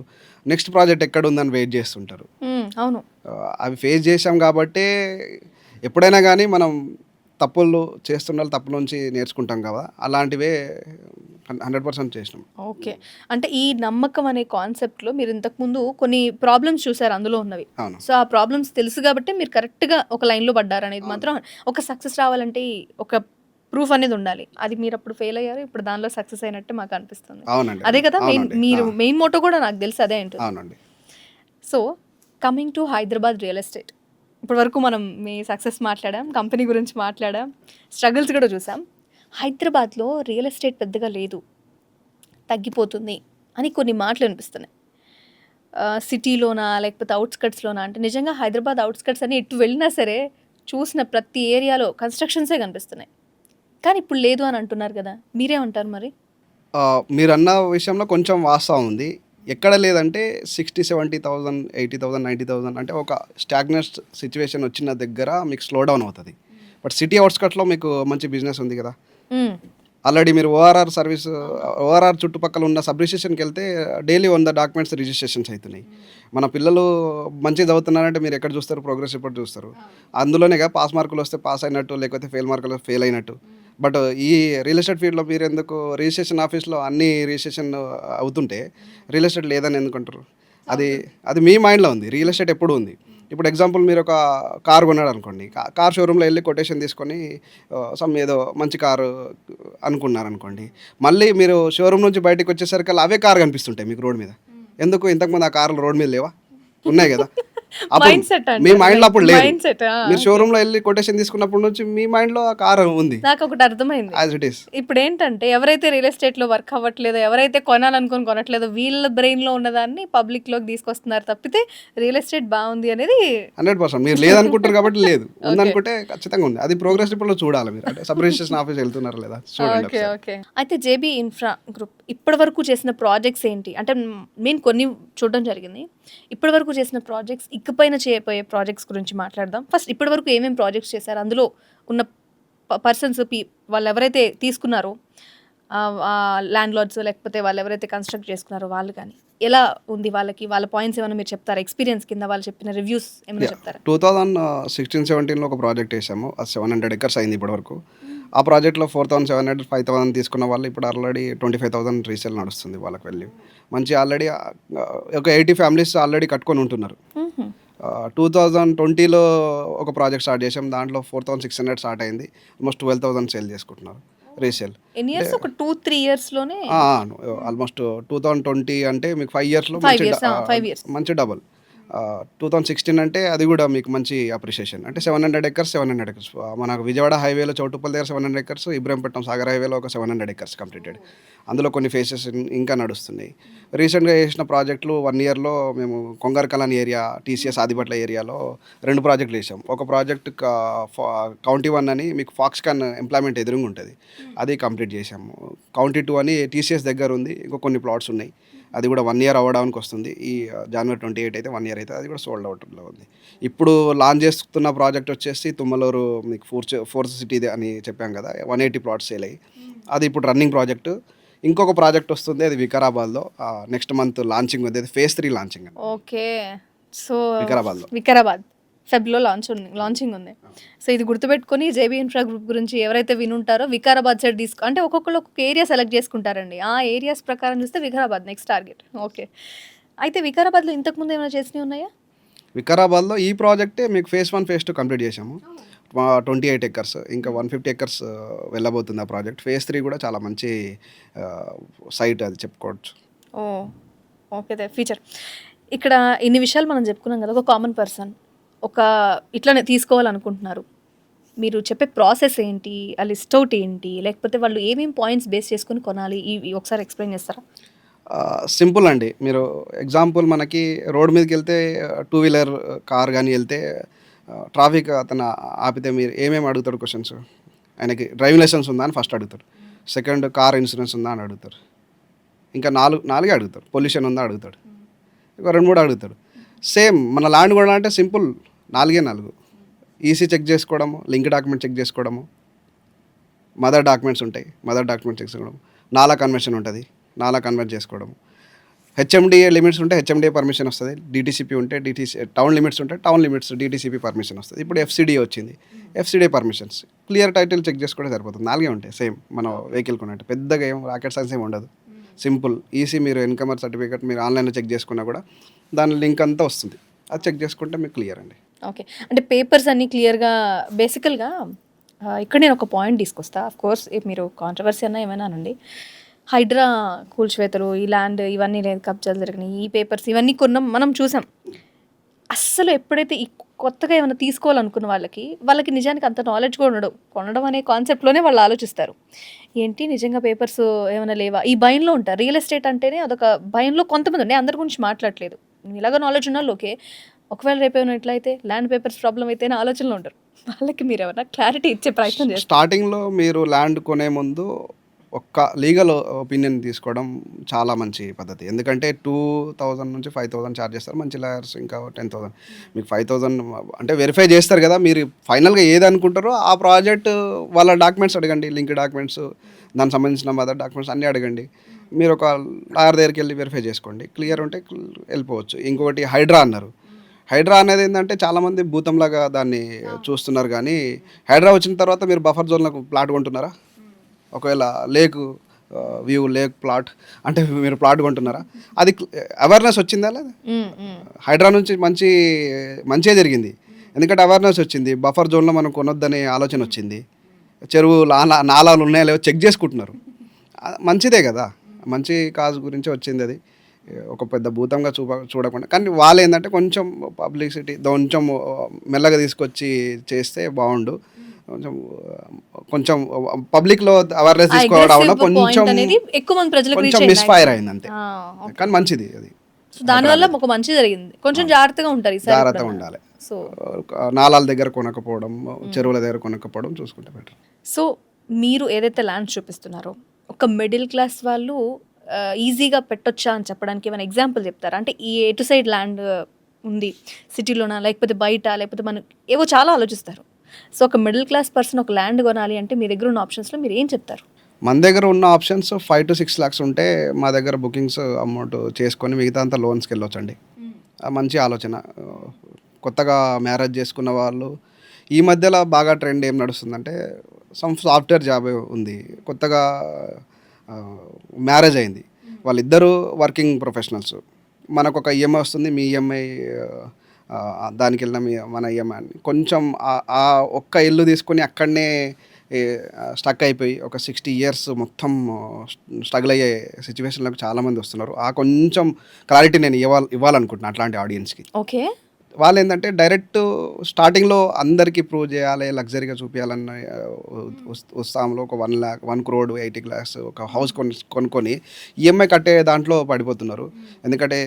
నెక్స్ట్ ప్రాజెక్ట్ ఎక్కడుందని వెయిట్ చేస్తుంటారు. అవును. అవి ఫేస్ చేశాం కాబట్టే ఎప్పుడైనా గానీ మనం తప్పులు చేస్తున్నోళ్ళు తప్పుల నుంచి నేర్చుకుంటాం కదా! అలాంటివే 100% చేసినాం. ఓకే. అంటే ఈ నమ్మకం అనే కాన్సెప్ట్‌లో మీరు ఇంతకుముందు కొన్ని ప్రాబ్లమ్స్ చూసారు అందులో ఉన్నవి. అవును. సో, ఆ ప్రాబ్లమ్స్ తెలుసు గాబట్టే మీరు కరెక్ట్‌గా ఒక లైన్‌లో పడ్డారనేది మాత్రం ఒక సక్సెస్ రావాలంటే ఒక ప్రూఫ్ అనేది ఉండాలి. అది మీరప్పుడు ఫెయిల్ అయ్యారు. ఇప్పుడు దానిలో సక్సెస్ అయినట్టే మాకు అనిపిస్తుంది. అవునండి. అదే కదా అవునండి. మెయిన్ మోటో కూడా నాకు తెలిసి అదే ఉంటుంది. అవునండి. So, coming to Hyderabad real estate. ఇప్పటివరకు మనం మీ సక్సెస్ మాట్లాడాం, కంపెనీ గురించి మాట్లాడాం, స్ట్రగుల్స్ కూడా చూసాం. హైదరాబాద్‌లో రియల్ ఎస్టేట్ పెద్దగా లేదు, తగ్గిపోతుంది అని కొన్ని మాటలు వినిపిస్తున్నాయి. సిటీలోనా లేకపోతే ఔట్‌స్కట్స్‌లోనా అంటే నిజంగా హైదరాబాద్ ఔట్‌స్కట్స్ అని ఎటు వెళ్ళినా సరే చూసిన ప్రతి ఏరియాలో కన్‌స్ట్రక్షన్సే కనిపిస్తున్నాయి. కానీ ఇప్పుడు లేదు అని అంటున్నారు కదా! మీరేమంటారు మరి? మీరన్న విషయంలో కొంచెం వాస్తవం ఉంది. ఎక్కడ లేదంటే 60, 70,000, 80,000, 90,000 అంటే ఒక స్టాగ్నెస్ట్ సిట్యుయేషన్ వచ్చిన దగ్గర మీకు స్లో డౌన్ అవుతది. బట్ సిటీ ఔట్‌స్కట్స్‌లో మీకు మంచి బిజినెస్ ఉంది కదా! హ్మ్. ఆల్రెడీ మీరు ఓఆర్ఆర్ చుట్టుపక్కల ఉన్న సబ్ రిజిస్ట్రేషన్‌కెళ్తే డైలీ 100 డాక్యుమెంట్స్ రిజిస్ట్రేషన్స్ అయితున్నాయి. మన పిల్లలు మంచిగా చదువుతున్నారంటే మీరు ఎక్కడ చూస్తారు? ప్రోగ్రెస్ రిపోర్ట్ చూస్తారు. అందులోనేగా పాస్ మార్కులు వస్తే పాస్ అయినట్టు, లేకపోతే ఫెయిల్ మార్కులు ఫెయిల్ అయినట్టు. బట్ ఈ రియల్ ఎస్టేట్ ఫీల్డ్‌లో మీరెందుకు రిజిస్ట్రేషన్ ఆఫీస్‌లో అన్ని రిజిస్ట్రేషన్ అవుతుంటే రియల్ ఎస్టేట్ లేదని ఎందుకంటారు? అది అది మీ మైండ్‌లో ఉంది. రియల్ ఎస్టేట్ ఎప్పుడూ ఉంది. ఇప్పుడు ఎగ్జాంపుల్ మీరు ఒక కార్ కొన్నారనుకోండి. కార్ షోరూమ్‌లో ఎళ్లి కొటేషన్ తీసుకొని సమ్ ఏదో మంచి కారు అనుకున్నారనుకోండి. మళ్ళీ మీరు షోరూమ్ నుంచి బయటికొచ్చేసరికల్లా అవే కార్ కనిపిస్తుంటాయి మీకు రోడ్ మీద. ఎందుకు ఇంతకుముందు ఆ కార్లు రోడ్ మీద లేవా? ఉన్నాయి గదా! అప్పుడు మైండ్ సెట్ మీ అంటారు. మైండ్‌లో అప్పుడు లేదు. Mind set. మీరు ఓకే. షోరూమ్‌లో ఎళ్లి కొటేషన్ తీసుకున్నప్పటి నుంచి మీ మైండ్‌లో ఆ కారు ఉంది. నాకొకటి అర్థమైంది. As it is. ఇప్పుడేంటంటే ఎవరైతే రియల్ ఎస్టేట్‌లో వర్క్ అవ్వట్లేదో, ఎవరైతే కొనాలనుకొని కొనట్లేదో వీళ్ళ బ్రెయిన్‌లో ఉన్నదాన్ని పబ్లిక్‌లోకి తీసుకొస్తున్నారు తప్పితే రియల్ ఎస్టేట్ బావుంది అనేది 100% మీరు లేదనుకుంటారు కాబట్టి లేదు. ఓకే. ఉందనుకుంటే ఖచ్చితంగా ఉంది. అది ప్రోగ్రెస్ రిపోర్ట్‌లో చూడాలి మీరు. అంటే సబ్ రిజిస్ట్రేషన్ ఆఫీస్ ఎళ్తున్నారా లేదా చూడండి ఓకే. ఒకసారి. ఓకే. అయితే జేబీ ఇన్ఫ్రా గ్రూప్ ఇప్పటివరకు చేసిన ప్రాజెక్ట్స్ ఏంటి? అంటే నేను కొన్ని చూడడం జరిగింది. ఇప్పటివరకు చేసిన ప్రాజెక్ట్స్, ఇకపైన చేయబోయే ప్రాజెక్ట్స్ గురించి మాట్లాడదాం. ఫస్ట్ ఇప్పటివరకు ఏమేం ప్రాజెక్ట్స్ చేశారు? అందులో ఉన్న పర్సన్స్ వాళ్ళెవరైతే తీసుకున్నారో ల్యాండ్‌లార్డ్స్ లేకపోతే వాళ్ళెవరైతే కన్‌స్ట్రక్ట్ చేసుకున్నారో వాళ్ళు గాని, ఎలా ఉంది వాళ్ళకి? వాళ్ళ పాయింట్స్ ఏమైనా మీరు చెప్తారా? ఎక్స్‌పీరియన్స్ కింద వాళ్ళు చెప్పిన రివ్యూస్ ఏమైనా చెప్తారా? 2016, 17లో ఒక ప్రాజెక్ట్ ఏసాము. అది 700 ఎకర్స్ అయింది ఇప్పటివరకు. ఆ ప్రాజెక్ట్‌లో 4,700, 5,000 తీసుకున్న వాళ్ళు ఇప్పుడు ఆల్రెడీ 25,000 రీసేల్ నడుస్తుంది వాళ్ళకి వాల్యూ. మంచి ఆల్రెడీ ఒక 80 ఫ్యామిలీస్ ఆల్రెడీ కట్టుకొని ఉంటున్నారు. హుహు. 2020లో ఒక ప్రాజెక్ట్ స్టార్ట్ చేసాం. దాంట్లో 4,600 స్టార్ట్ అయింది. ఆల్మోస్ట్ 12,000 సేల్ చేసుకుంటున్నారు రీసేల్. ఎన్ని ఇయర్స్? ఒక 2, 3 ఇయర్స్‌లోనే ఆల్మోస్ట్ 2020 అంటే మీకు 5 ఇయర్స్‌లో 5 ఇయర్స్. 5 ఇయర్స్. మంచి డబుల్. 2016 అంటే అది కూడా మీకు మంచి అప్రిషియేషన్. అంటే 700 ఎకర్స్, 700 ఎకర్స్. మనకు విజయవాడ హైవేలో చౌటుప్పల్ దగ్గర 700 ఎకర్స్, ఇబ్రహీంపట్నం సాగర్ హైవేలో ఒక 700 ఎకర్స్ కంప్లీటెడ్. అందులో కొన్ని ఫేసెస్ ఇంకా నడుస్తున్నాయి. రీసెంట్‌గా చేసిన ప్రాజెక్టులు 1 ఇయర్‌లో మేము కొంగరకలాన్ ఏరియా, టీసీఎస్ ఆదిబట్ల ఏరియాలో 2 ప్రాజెక్టులు చేసాం. ఒక ప్రాజెక్ట్ కౌంటీ 1 అని మీకు ఫాక్స్కాన్ ఎంప్లాయ్మెంట్ ఎదురుంగా ఉంటుంది. అది కంప్లీట్ చేసాము. కౌంటీ 2 అని టీసీఎస్ దగ్గర ఉంది. ఇంకా కొన్ని ప్లాట్స్ ఉన్నాయి. అది కూడా 1 ఇయర్ అవ్వడానికి వస్తుంది. ఈ జనవరి 28 అయితే 1 ఇయర్ అయితే అది కూడా సోల్డ్ అవుట్‌లో ఉంది. ఇప్పుడు లాంచ్ చేస్తున్న ప్రాజెక్ట్ వచ్చేసి తుమ్మలూరు మీకు ఫోర్త్ సిటీ అని చెప్పాం కదా! 180 ప్లాట్స్ సేల్ అయ్యి. అది ఇప్పుడు రన్నింగ్ ప్రాజెక్టు. ఇంకొక ప్రాజెక్ట్ వస్తుంది. అది వికారాబాద్‌లో నెక్స్ట్ మంత్ లాంచింగ్ ఉంది. అది ఫేజ్ 3 లాంచింగ్ అండి. ఓకే. సో, వికారాబాద్‌లో. వికారాబాద్ ఫెబ్‌లో లాంచింగ్ ఉంది. సో, ఇది గుర్తుపెట్టుకొని జేబీ ఇన్ఫ్రా గ్రూప్ గురించి ఎవరైతే వినుంటారో వికారాబాద్ సైడ్ అంటే ఒక్కొక్కళ్ళు ఒక్కొక్క ఏరియా సెలెక్ట్ చేసుకుంటారండి. ఆ ఏరియాస్ ప్రకారం చూస్తే వికారాబాద్ నెక్స్ట్ టార్గెట్. ఓకే. అయితే వికారాబాద్‌లో ఇంతకుముందు ఏమైనా చేసినవి ఉన్నాయా? వికారాబాద్‌లో ఈ ప్రాజెక్టే మీకు ఫేజ్ 1, ఫేజ్ 2 కంప్లీట్ చేసాము. 28 ఎకర్స్ ఇంకా 150 ఎకర్స్ వెళ్ళబోతుంది ఆ ప్రాజెక్ట్. ఫేజ్ 3 కూడా చాలా మంచి సైట్ అది చెప్పుకోవచ్చు. ఓహ్! ఓకే. ఫీచర్. ఇక్కడ ఇన్ని విషయాలు మనం చెప్పుకున్నాం కదా! ఒక కామన్ పర్సన్ ఇట్లనే తీసుకోవాలనుకుంటున్నారు. మీరు చెప్పే ప్రాసెస్ ఏంటి? ఆ లిస్ట్ ఔట్ ఏంటి? లేకపోతే వాళ్ళు ఏమేం పాయింట్స్ బేస్ చేసుకొని కొనాలి? ఇవి ఒకసారి ఎక్స్‌ప్లెయిన్ చేస్తారా? సింపుల్ అండి. మీరు ఎగ్జాంపుల్ మనకి రోడ్ మీదకెళ్తే టూ వీలర్ కార్ గాని ఎళ్తే ట్రాఫిక్ అతను ఆపితే మీరు ఏమేమి అడుగుతాడు క్వెషన్స్? ఆయనకి డ్రైవింగ్ లైసెన్స్ ఉందా అని ఫస్ట్ అడుగుతాడు. సెకండ్ కార్ ఇన్సూరెన్స్ ఉందా అని అడుగుతారు. ఇంకా నాలుగే అడుగుతారు. పొల్యూషన్ ఉందా అడుగుతాడు. ఇంకా 2-3 అడుగుతాడు. సేమ్ మన ల్యాండ్ కూడా అంటే సింపుల్ 4 ఈసీ చెక్ చేసుకోవడము, లింక్ డాక్యుమెంట్ చెక్ చేసుకోవడము, మదర్ డాక్యుమెంట్స్ ఉంటాయి, మదర్ డాక్యుమెంట్ చెక్ చేసుకోవడం, నాలా కన్వర్షన్ ఉంటుంది, నాలా కన్వర్ట్ చేసుకోవడం, హెచ్ఎండిఏ లిమిట్స్ ఉంటే హెచ్ఎండిఏ పర్మిషన్ వస్తుంది, డిటీసీపీ ఉంటే టౌన్ లిమిట్స్ ఉంటే టౌన్ లిమిట్స్ డిటీసీపీ పర్మిషన్ వస్తుంది. ఇప్పుడు ఎఫ్సిడిఏ వచ్చింది, FCDA permissions, clear title check చేసుకోవడం సరిపోతుంది. 4 ఉంటాయి సేమ్ మన వెహికల్ కొన్నట్టు. పెద్దగా ఏం రాకెట్ సైన్స్ ఏమి ఉండదు. Simple EC. మీరు ఇన్కమర్ సర్టిఫికేట్ మీరు ఆన్లైన్లో చెక్ చేసుకున్నా కూడా దాని లింక్ అంతా వస్తుంది. అది చెక్ చేసుకుంటే మీకు క్లియర్ అండి. ఓకే, అంటే పేపర్స్ అన్నీ క్లియర్గా బేసికల్గా ఇక్కడ నేను ఒక పాయింట్ తీసుకొస్తా. ఆఫ్ కోర్స్ మీరు కాంట్రవర్సీ అన్నా ఏమైనా అనండి, హైడ్రా కూల్చివేతలు, ఈ ల్యాండ్ ఇవన్నీ లేదు కబ్జాలు జరిగినాయి, ఈ పేపర్స్ ఇవన్నీ కొన్నాం, మనం చూసాం. అస్సలు ఎప్పుడైతే ఈ కొత్తగా ఏమైనా తీసుకోవాలనుకున్న వాళ్ళకి నిజానికి అంత నాలెడ్జ్ కూడా ఉండదు. కొనడం అనే కాన్సెప్ట్లోనే వాళ్ళు ఆలోచిస్తారు. ఏంటి నిజంగా పేపర్స్ ఏమైనా లేవా, ఈ భయంలో ఉంటారు. రియల్ ఎస్టేట్ అంటేనే అదొక భయంలో కొంతమంది ఉండే, అందరి గురించి మాట్లాడలేదు. ఇలాగ నాలెడ్జ్ ఉన్న వాళ్ళు ఓకే, ఒకవేళ రేపు ఏమైనా ఎట్లయితే ల్యాండ్ పేపర్స్ ప్రాబ్లం అయితేనే ఆలోచనలో ఉంటారు. వాళ్ళకి మీరు ఏమైనా క్లారిటీ ఇచ్చే ప్రయత్నం చేస్తారు. స్టార్టింగ్లో మీరు ల్యాండ్ కొనే ముందు ఒక్క లీగల్ ఒపీనియన్ తీసుకోవడం చాలా మంచి పద్ధతి. ఎందుకంటే 2000 నుంచి 5000 ఛార్జ్ చేస్తారు మంచి లాయర్స్, ఇంకా 10,000. మీకు 5000 అంటే వెరిఫై చేస్తారు కదా. మీరు ఫైనల్గా ఏది అనుకుంటారో ఆ ప్రాజెక్ట్ వాళ్ళ డాక్యుమెంట్స్ అడగండి, లింక్ డాక్యుమెంట్స్, దానికి సంబంధించిన మదర్ డాక్యుమెంట్స్ అన్నీ అడగండి. మీరు ఒక లాయర్ దగ్గరికి వెళ్ళి వెరిఫై చేసుకోండి. క్లియర్ ఉంటే వెళ్ళిపోవచ్చు. ఇంకొకటి హైడ్రా అన్నారు. హైడ్రా అనేది ఏంటంటే చాలామంది భూతంలాగా దాన్ని చూస్తున్నారు. కానీ హైడ్రా వచ్చిన తర్వాత మీరు బఫర్ జోన్లకు ప్లాట్ కొంటున్నారా? ఒకవేళ లేక్ ప్లాట్ అంటే మీరు ప్లాట్ కొంటున్నారా? అది అవేర్నెస్ వచ్చిందా లేదా? హైడ్రా నుంచి మంచిగా జరిగింది. ఎందుకంటే అవేర్నెస్ వచ్చింది, బఫర్ జోన్లో మనం కొనొద్దనే ఆలోచన వచ్చింది, చెరువు నాలాలు ఉన్నాయో లేవో చెక్ చేసుకుంటున్నారు. మంచిదే కదా, మంచి కాజ్ గురించి వచ్చింది. అది ఒక పెద్ద భూతంగా చూడకుండా. కానీ వాళ్ళు ఏంటంటే కొంచెం పబ్లిసిటీ కొంచెం మెల్లగా తీసుకొచ్చి చేస్తే బాగుండు. కొంచెం పబ్లిక్లో అవేర్నెస్ తీసుకోవడం కొంచెం మిస్ఫైర్ అయింది అంతే. కానీ మంచిది అది. దానివల్ల ఒక మంచి జరిగింది. కొంచెం జాగ్రత్తగా ఉంటారు, జాగ్రత్తగా ఉండాలి. సో నాలాల దగ్గర కొనకపోవడం, చెరువుల దగ్గర కొనకపోవడం చూసుకుంటే బెటర్. సో మీరు ఏదైతే ల్యాండ్ చూపిస్తున్నారో ఒక మిడిల్ క్లాస్ వాళ్ళు ఈజీగా పెట్టొచ్చా అని చెప్పడానికి ఏమైనా ఎగ్జాంపుల్ చెప్తారా? అంటే ఈ ఎటు సైడ్ ల్యాండ్ ఉంది, సిటీలోనా లేకపోతే బయట, లేకపోతే మనం ఏవో చాలా ఆలోచిస్తారు. సో ఒక మిడిల్ క్లాస్ పర్సన్ ఒక ల్యాండ్ కొనాలి అంటే మీ దగ్గర ఉన్న ఆప్షన్స్లో మీరు ఏం చెప్తారు? మన దగ్గర ఉన్న ఆప్షన్స్ 5 to 6 lakhs ఉంటే మా దగ్గర బుకింగ్స్ అమౌంట్ చేసుకొని మిగతా అంతా లోన్స్కి వెళ్ళొచ్చండి. మంచి ఆలోచన. కొత్తగా మ్యారేజ్ చేసుకున్న వాళ్ళు ఈ మధ్యలో బాగా ట్రెండ్ ఏం నడుస్తుందంటే, సాఫ్ట్వేర్ జాబ్ ఉంది, కొత్తగా మ్యారేజ్ అయింది, వాళ్ళిద్దరూ వర్కింగ్ ప్రొఫెషనల్స్, మనకు ఒక ఈఎంఐ వస్తుంది, మీ ఈఎంఐ దానికి వెళ్ళిన మన ఈఎంఐ అని కొంచెం ఆ ఒక్క ఇల్లు తీసుకొని అక్కడనే స్టక్ అయిపోయి ఒక 60 years మొత్తం స్ట్రగుల్ అయ్యే సిచ్యువేషన్లకు చాలామంది వస్తున్నారు. ఆ కొంచెం క్లారిటీ నేను ఇవ్వాలనుకుంటున్నాను అట్లాంటి ఆడియన్స్కి. ఓకే, వాళ్ళు ఏంటంటే డైరెక్ట్ స్టార్టింగ్లో అందరికీ ప్రూవ్ చేయాలి, లగ్జరీగా చూపించాలన్న ఉత్సాహంలో ఒక 1 crore 80 lakhs ఒక హౌస్ కొనుక్కొని ఈఎంఐ కట్టే దాంట్లో పడిపోతున్నారు. ఎందుకంటే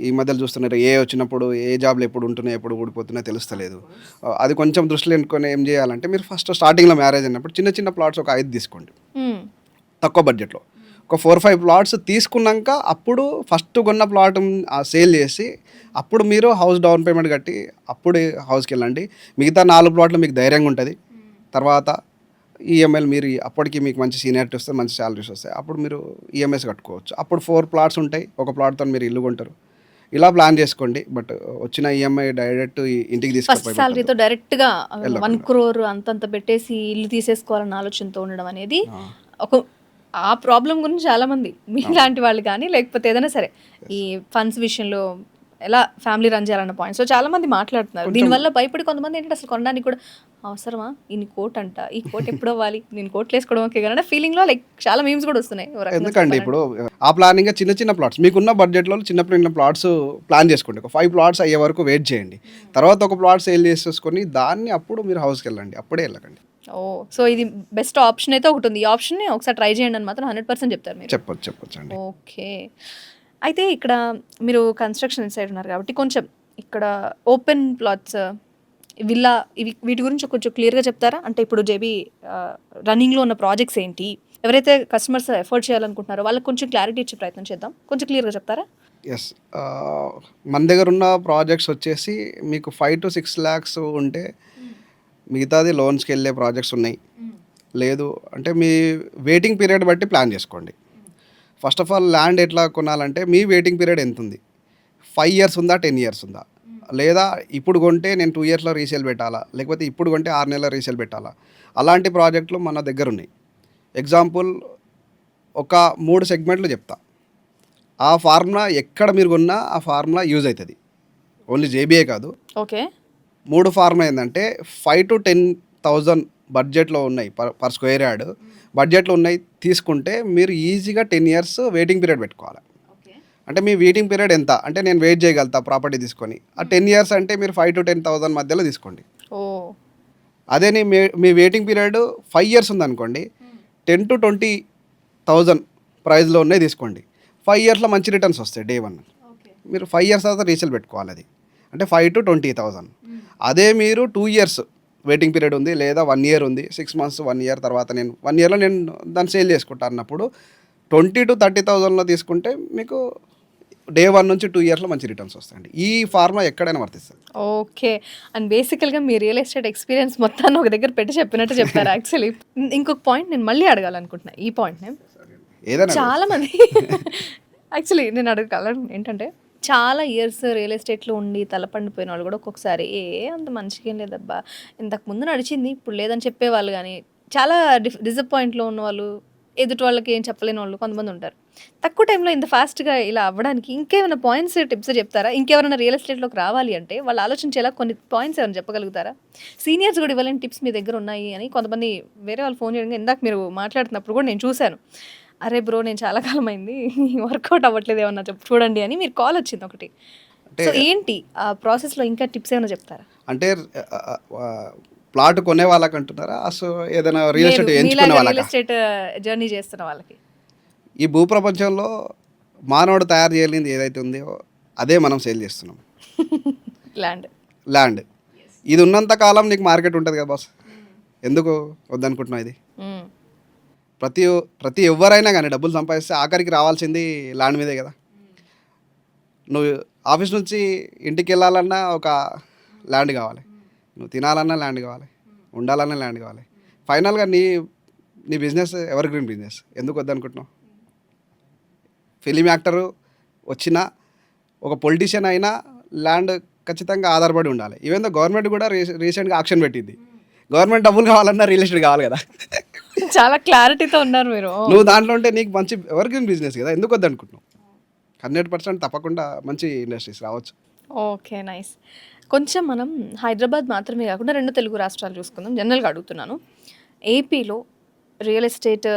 ఈ మధ్యలో చూస్తున్నారు, ఏ వచ్చినప్పుడు ఏ జాబ్లు ఎప్పుడు ఉంటున్నాయి, ఎప్పుడు ఊడిపోతున్నాయో తెలుస్తలేదు. అది కొంచెం దృష్టిలో పెట్టుకొని ఏం చేయాలంటే, మీరు ఫస్ట్ స్టార్టింగ్లో మ్యారేజ్ అయినప్పుడు చిన్న ప్లాట్స్ ఒక 5 తీసుకోండి, తక్కువ బడ్జెట్లో ఒక 4-5 plots తీసుకున్నాక అప్పుడు ఫస్ట్ కొన్న ప్లాట్ సేల్ చేసి అప్పుడు మీరు హౌస్ డౌన్ పేమెంట్ కట్టి అప్పుడు హౌస్కి వెళ్ళండి. మిగతా 4 plots మీకు ధైర్యంగా ఉంటుంది. తర్వాత ఈఎంఐలు మీరు అప్పటికి మీకు మంచి సీనియారిటీ వస్తే, మంచి శాలరీస్ వస్తాయి, అప్పుడు మీరు ఈఎంఐస్ కట్టుకోవచ్చు. అప్పుడు 4 plots ఉంటాయి, ఒక ప్లాట్తో మీరు ఇల్లు కొంటారు. ఇలా ప్లాన్ చేసుకోండి. బట్ వచ్చిన ఈఎంఐ డైరెక్ట్ ఇంటికి తీసుకెళ్ళి సాలరీతో డైరెక్ట్గా 1 crore అంతంత పెట్టేసి ఇల్లు తీసేసుకోవాలన్న ఆలోచనతో ఉండడం అనేది ఒక ఆ ప్రాబ్లం గురించి చాలామంది మీలాంటి వాళ్ళు కానీ లేకపోతే ఏదైనా సరే ఈ ఫండ్స్ విషయంలో ఎలా ఫ్యామిలీ రన్ చేయాలన్న పాయింట్. సో చాలామంది మాట్లాడుతున్నారు. దీనివల్ల భయపడి కొంతమంది ఏంటంటే అసలు కొనడానికి కూడా అవసరమా, ఇన్ని కోట్ అంట, ఈ కోట్ ఎప్పుడు అవ్వాలి, నేను కోట్లు వేసుకోవడం ఓకే కానీ ఫీలింగ్లో లైక్ చాలా మీమ్స్ కూడా వస్తున్నాయి. ఎందుకంటే ఇప్పుడు ఆ ప్లానింగ్ చిన్న ప్లాట్స్ మీకున్న బడ్జెట్లో చిన్న ప్లాట్స్ ప్లాన్ చేసుకోండి. ఒక 5 plots అయ్యే వరకు వెయిట్ చేయండి. తర్వాత ఒక ప్లాట్ సేల్ చేసేసుకొని దాన్ని అప్పుడు మీరు హౌస్కి వెళ్ళండి, అప్పుడే వెళ్ళకండి. ఓ, సో ఇది బెస్ట్ ఆప్షన్ అయితే ఒకటి ఉంది. ఈ ఆప్షన్ ఒకసారి ట్రై చేయండి అని మాత్రం 100% చెప్తారు మీరు? చెప్పొచ్చు అండి. ఓకే, అయితే ఇక్కడ మీరు కన్స్ట్రక్షన్ సైడ్ ఉన్నారు కాబట్టి కొంచెం ఇక్కడ ఓపెన్ ప్లాట్స్, విల్లా, వీటి గురించి కొంచెం క్లియర్గా చెప్తారా? అంటే ఇప్పుడు జేబీ రన్నింగ్లో ఉన్న ప్రాజెక్ట్స్ ఏంటి, ఎవరైతే కస్టమర్స్ ఎఫోర్డ్ చేయాలనుకుంటున్నారో వాళ్ళకి కొంచెం క్లారిటీ ఇచ్చే ప్రయత్నం చేద్దాం. కొంచెం క్లియర్గా చెప్తారా? ఎస్. మన దగ్గర ఉన్న ప్రాజెక్ట్స్ వచ్చేసి మీకు 5 to 6 lakhs ఉంటే మిగతాది లోన్స్కి వెళ్ళే ప్రాజెక్ట్స్ ఉన్నాయి. లేదు అంటే మీ వెయిటింగ్ పీరియడ్ బట్టి ప్లాన్ చేసుకోండి. ఫస్ట్ ఆఫ్ ఆల్ ల్యాండ్ ఎట్లా కొనాలంటే మీ వెయిటింగ్ పీరియడ్ ఎంత ఉంది? 5 years ఉందా, 10 years ఉందా? లేదా ఇప్పుడు కొంటే నేను 2 yearsలో రీసేల్ పెట్టాలా, లేకపోతే ఇప్పుడు కొంటే 6 నెలల రీసేల్ పెట్టాలా? అలాంటి ప్రాజెక్టులు మన దగ్గర ఉన్నాయి. ఎగ్జాంపుల్ ఒక 3 సెగ్మెంట్లు చెప్తా. ఆ ఫార్ములా ఎక్కడ మీరు కొన్నా ఆ ఫార్ములా యూజ్ అవుతుంది. ఓన్లీ జేబీఏ కాదు. ఓకే. 3 ఫార్ములా ఏంటంటే 5 to 10,000 బడ్జెట్లో ఉన్నాయి పర్ స్క్వేర్ యార్డ్ బడ్జెట్లో ఉన్నాయి తీసుకుంటే మీరు ఈజీగా 10 years వెయిటింగ్ పీరియడ్ పెట్టుకోవాలి. అంటే మీ వెయిటింగ్ పీరియడ్ ఎంత అంటే నేను వెయిట్ చేయగలుగుతా ప్రాపర్టీ తీసుకొని. ఆ 10 years అంటే మీరు 5 to 10,000 మధ్యలో తీసుకోండి. అదే మీ వెయిటింగ్ పీరియడ్ 5 years ఉందనుకోండి, 10 to 20,000 ప్రైస్లో ఉన్నాయి తీసుకోండి. 5 yearsలో మంచి రిటర్న్స్ వస్తాయి డే 1. మీరు 5 years తర్వాత రీసేల్ పెట్టుకోవాలి. అది అంటే 5 to 20,000. అదే మీరు 2 years వెయిటింగ్ పీరియడ్ ఉంది, లేదా 1 year ఉంది, 6 months 1 year తర్వాత నేను 1 yearలో నేను దాన్ని సేల్ చేసుకుంటా అన్నప్పుడు 20 to 30,000లో తీసుకుంటే మీకు డే 1 నుంచి 2 yearsలో మంచి రిటర్న్స్ వస్తాయండి. ఈ ఫార్ములా ఎక్కడైనా వర్తిస్తుంది. ఓకే. అండ్ బేసికల్గా మీ రియల్ ఎస్టేట్ ఎక్స్పీరియన్స్ మొత్తాన్ని ఒక దగ్గర పెట్టి చెప్పినట్టు చెప్పారు యాక్చువల్లీ. ఇంకొక పాయింట్ నేను మళ్ళీ అడగాలనుకుంటున్నా. ఈ పాయింట్ని ఏదైనా చాలామంది యాక్చువల్లీ నేను అడగాలను ఏంటంటే, చాలా ఇయర్స్ రియల్ ఎస్టేట్లో ఉండి తలపండిపోయిన వాళ్ళు కూడా ఒక్కొక్కసారి అంత మంచిగా ఏం లేదబ్బా, ఇంతకు ముందు నడిచింది ఇప్పుడు లేదని చెప్పేవాళ్ళు, కానీ చాలా డిసప్పాయింట్లో ఉన్న వాళ్ళు, ఎదుటి వాళ్ళకి ఏం చెప్పలేని వాళ్ళు కొంతమంది ఉంటారు. తక్కువ టైంలో ఇంత ఫాస్ట్గా ఇలా అవ్వడానికి ఇంకేమైనా పాయింట్స్, టిప్స్ చెప్తారా? ఇంకెవరైనా రియల్ ఎస్టేట్లోకి రావాలి అంటే వాళ్ళు ఆలోచించేలా కొన్ని పాయింట్స్ ఏమైనా చెప్పగలుగుతారా? సీనియర్స్ కూడా ఇవ్వాలని టిప్స్ మీ దగ్గర ఉన్నాయి అని కొంతమంది వేరే వాళ్ళు ఫోన్ చేయడం ఇందాక మీరు మాట్లాడుతున్నప్పుడు కూడా నేను చూశాను. అరే బ్రో, నేను చాలా కాలం అయింది వర్కౌట్ అవ్వట్లేదు, ఏమన్నా చూడండి అని మీరు కాల్ వచ్చింది ఒకటి. సో ఏంటి ఆ ప్రాసెస్లో ఇంకా టిప్స్ ఏమైనా చెప్తారా? అంటే ప్లాట్ కొనే వాళ్ళకి అంటున్నారా, అసలు ఏదైనా రియల్ ఎస్టేట్ ఎంచుకునే రియల్ వాళ్ళకి? ఎస్టేట్ జర్నీ చేస్తున్న వాళ్ళకి. ఈ భూప్రపంచంలో మానవుడు తయారు చేయలేనిది ఏదైతే ఉందో అదే మనం సేల్ చేస్తున్నాం. ల్యాండ్ ఇది ఉన్నంత కాలం నీకు మార్కెట్ ఉంటుంది కదా బాస్. ఎందుకు వద్దనుకుంటున్నావు? ఇది ప్రతి ఎవరైనా కానీ డబ్బులు సంపాదిస్తే ఆఖరికి రావాల్సింది ల్యాండ్ మీదే కదా. నువ్వు ఆఫీస్ నుంచి ఇంటికి వెళ్ళాలన్నా ఒక ల్యాండ్ కావాలి, నువ్వు తినాలన్నా ల్యాండ్ కావాలి, ఉండాలన్నా ల్యాండ్ కావాలి. ఫైనల్గా నీ బిజినెస్ ఎవర్ గ్రీన్ బిజినెస్. ఎందుకు వద్దనుకుంటున్నావు? ఫిలిం యాక్టరు వచ్చినా, ఒక పొలిటీషియన్ అయినా ల్యాండ్ ఖచ్చితంగా ఆధారపడి ఉండాలి. ఈవెన్ దో గవర్నమెంట్ కూడా రీసెంట్గా ఆక్షన్ పెట్టింది. గవర్నమెంట్ డబ్బులు కావాలన్నా రియల్ ఎస్టేట్ కావాలి కదా. చాలా క్లారిటీతో ఉన్నారు మీరు. నువ్వు దాంట్లో ఉంటే నీకు మంచి ఎవర్ గ్రీన్ బిజినెస్ కదా, ఎందుకు వద్దనుకుంటున్నావు? 100% తప్పకుండా మంచి ఇండస్ట్రీస్ రావచ్చు. Okay, nice. కొంచెం మనం హైదరాబాద్ మాత్రమే కాకుండా 2 తెలుగు రాష్ట్రాలు చూసుకుందాం. జనరల్గా అడుగుతున్నాను. ఏపీలో రియల్ ఎస్టేట్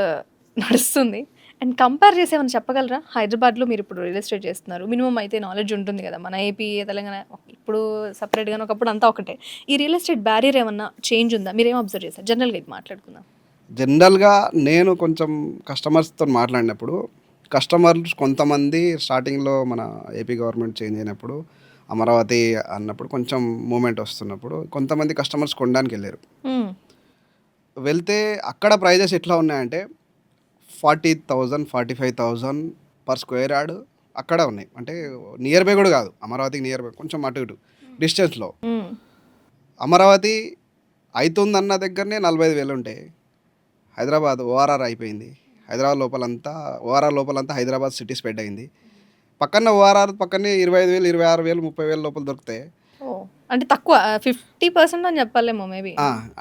నడుస్తుంది అండ్ కంపేర్ చేసి ఏమైనా చెప్పగలరా? హైదరాబాద్లో మీరు ఇప్పుడు రియల్ ఎస్టేట్ చేస్తున్నారు, మినిమం అయితే నాలెడ్జ్ ఉంటుంది కదా. మన ఏపీ, తెలంగాణ ఇప్పుడు సపరేట్గానే, ఒకప్పుడు అంతా ఒకటే. ఈ రియల్ ఎస్టేట్ బ్యారియర్ ఏమన్నా చేంజ్ ఉందా? మీరేం అబ్జర్వ్ చేస్తారు? జనరల్గా ఇది మాట్లాడుకుందాం. జనరల్గా నేను కొంచెం కస్టమర్స్తో మాట్లాడినప్పుడు, కస్టమర్స్ కొంతమంది స్టార్టింగ్లో మన ఏపీ గవర్నమెంట్ చేంజ్ అయినప్పుడు, అమరావతి అన్నప్పుడు కొంచెం మూమెంట్ వస్తున్నప్పుడు కొంతమంది కస్టమర్స్ కొనడానికి వెళ్ళారు. వెళ్తే అక్కడ ప్రైజెస్ ఎట్లా ఉన్నాయంటే 40,000 45,000 పర్ స్క్వేర్ యార్డ్ అక్కడ ఉన్నాయి. అంటే నియర్ బై కూడా కాదు, అమరావతికి నియర్ బై, కొంచెం అటు ఇటు డిస్టెన్స్లో. అమరావతి అవుతుందన్న దగ్గరనే 45,000 ఉంటాయి. హైదరాబాద్ ఓఆర్ఆర్ అయిపోయింది. ఓఆర్ఆర్ లోపలంతా హైదరాబాద్ సిటీ స్ప్రెడ్ అయింది. పక్కన ఓఆర్ఆర్ పక్కనే 25,000 26,000 30,000 లోపల దొరుకుతాయి. అంటే తక్కువ 50% అని చెప్పాలేమో మేబీ.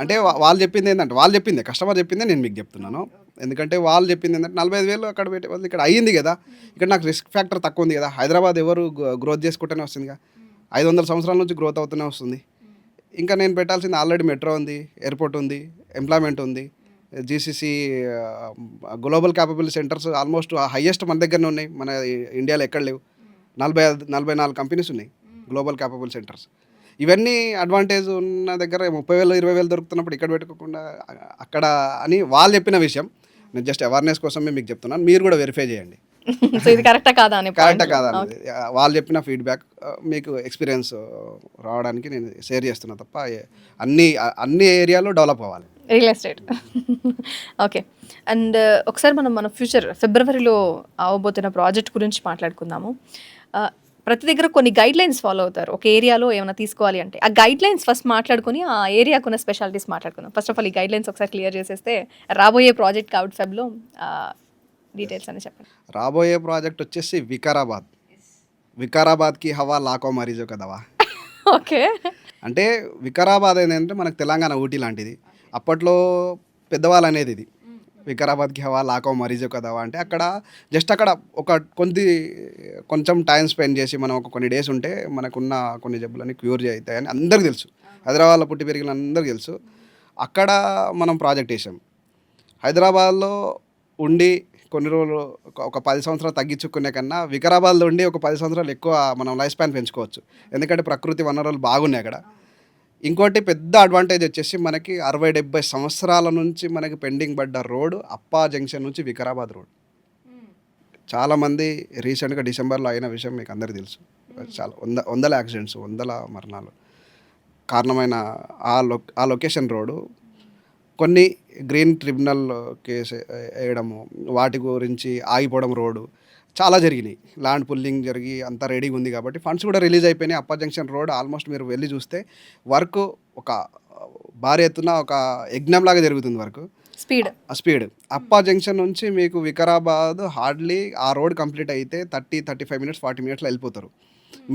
అంటే వాళ్ళు చెప్పింది ఏంటంటే, కస్టమర్ చెప్పిందే నేను మీకు చెప్తున్నాను. ఎందుకంటే వాళ్ళు చెప్పింది ఏంటంటే 45,000 అక్కడ పెట్టే వాళ్ళు ఇక్కడ అయ్యింది కదా, ఇక్కడ నాకు రిస్క్ ఫ్యాక్టర్ తక్కువ ఉంది కదా. హైదరాబాద్ ఎవరు గ్రోత్ చేసుకుంటూనే వస్తుంది కదా, 500 సంవత్సరాల నుంచి గ్రోత్ అవుతూనే వస్తుంది. ఇంకా నేను పెట్టాల్సింది ఆల్రెడీ మెట్రో ఉంది, ఎయిర్పోర్ట్ ఉంది, ఎంప్లాయ్మెంట్ ఉంది, GCC global capability centres almost highest మన దగ్గరనే ఉన్నాయి. మన ఇండియాలో ఎక్కడ లేవు. 44 కంపెనీస్ ఉన్నాయి గ్లోబల్ క్యాపబుల్ సెంటర్స్. ఇవన్నీ అడ్వాంటేజ్ ఉన్న దగ్గర 30,000 20,000 దొరుకుతున్నప్పుడు ఇక్కడ పెట్టుకోకుండా అక్కడ అని వాళ్ళు చెప్పిన విషయం. నేను జస్ట్ అవేర్నెస్ కోసమే మీకు చెప్తున్నాను, మీరు కూడా వెరిఫై చేయండి. సో ఇది కరెక్టా కాదా అని. వాళ్ళు చెప్పిన ఫీడ్బ్యాక్ మీకు ఎక్స్పీరియన్స్ రావడానికి నేను షేర్ చేస్తున్నా తప్ప అన్ని ఏరియాలో డెవలప్ అవ్వాలి. Real estate. ఓకే. అండ్ ఒకసారి మనం మన ఫ్యూచర్ ఫిబ్రవరిలో అవ్వబోతున్న ప్రాజెక్ట్ గురించి మాట్లాడుకుందాము. ప్రతి దగ్గర కొన్ని గైడ్లైన్స్ ఫాలో అవుతారు ఒక ఏరియాలో ఏమైనా తీసుకోవాలి అంటే. ఆ గైడ్లైన్స్ ఫస్ట్ మాట్లాడుకొని ఆ ఏరియాకున్న స్పెషాలిటీస్ మాట్లాడుకుందాం. ఫస్ట్ ఆఫ్ ఆల్ ఈ గైడ్లైన్స్ ఒకసారి క్లియర్ చేసేస్తే రాబోయే ప్రాజెక్ట్ అవుట్ ఫెబ్లో డీటెయిల్స్ అని చెప్పండి. రాబోయే ప్రాజెక్ట్ వచ్చేసి వికారాబాద్. వికారాబాద్కి హవా లాకో మరీజో కదవా. ఓకే. అంటే వికారాబాద్ ఏంటంటే మనకు తెలంగాణ ఊటీ లాంటిది. అప్పట్లో పెద్దవాళ్ళు అనేది ఇది. వికారాబాద్కి హవా లాకో మరీజో కదవా అంటే అక్కడ జస్ట్ అక్కడ ఒక కొంచెం టైం స్పెండ్ చేసి మనం ఒక కొన్ని డేస్ ఉంటే మనకున్న కొన్ని జబ్బులన్నీ క్యూర్ అవుతాయని అందరికీ తెలుసు. హైదరాబాద్లో పుట్టి పెరిగిన అందరికీ తెలుసు. అక్కడ మనం ప్రాజెక్ట్ వేసాం. హైదరాబాద్లో ఉండి కొన్ని రోజులు ఒక 10 సంవత్సరాలు తగ్గించుకునే కన్నా వికారాబాద్లో ఉండి ఒక 10 సంవత్సరాలు ఎక్కువ మనం లైఫ్ స్పాన్ పెంచుకోవచ్చు. ఎందుకంటే ప్రకృతి వనరులు బాగున్నాయి అక్కడ. ఇంకోటి పెద్ద అడ్వాంటేజ్ వచ్చేసి మనకి 60-70 సంవత్సరాల నుంచి మనకి పెండింగ్ పడ్డ రోడ్ అప్పా జంక్షన్ నుంచి వికారాబాద్ రోడ్. చాలామంది రీసెంట్గా డిసెంబర్లో అయిన విషయం మీకు అందరికీ తెలుసు. చాలా వందల యాక్సిడెంట్స్, వందల మరణాలు కారణమైన ఆ లొకేషన్ రోడ్డు కొన్ని గ్రీన్ ట్రిబ్యునల్ కేసు వేయడము, వాటి గురించి ఆగిపోవడం రోడ్డు చాలా జరిగినాయి. ల్యాండ్ పుల్లింగ్ జరిగి అంతా రెడీగా ఉంది కాబట్టి ఫండ్స్ కూడా రిలీజ్ అయిపోయినాయి. అప్పర్ జంక్షన్ రోడ్ ఆల్మోస్ట్ మీరు వెళ్ళి చూస్తే వర్క్ ఒక భారీ ఎత్తున ఒక యజ్ఞంలాగా జరుగుతుంది వర్క్. స్పీడ్ అప్పా జంక్షన్ నుంచి మీకు వికారాబాద్ హార్డ్లీ ఆ రోడ్ కంప్లీట్ అయితే 30-35 మినిట్స్ 40 మినిట్స్లో వెళ్ళిపోతారు.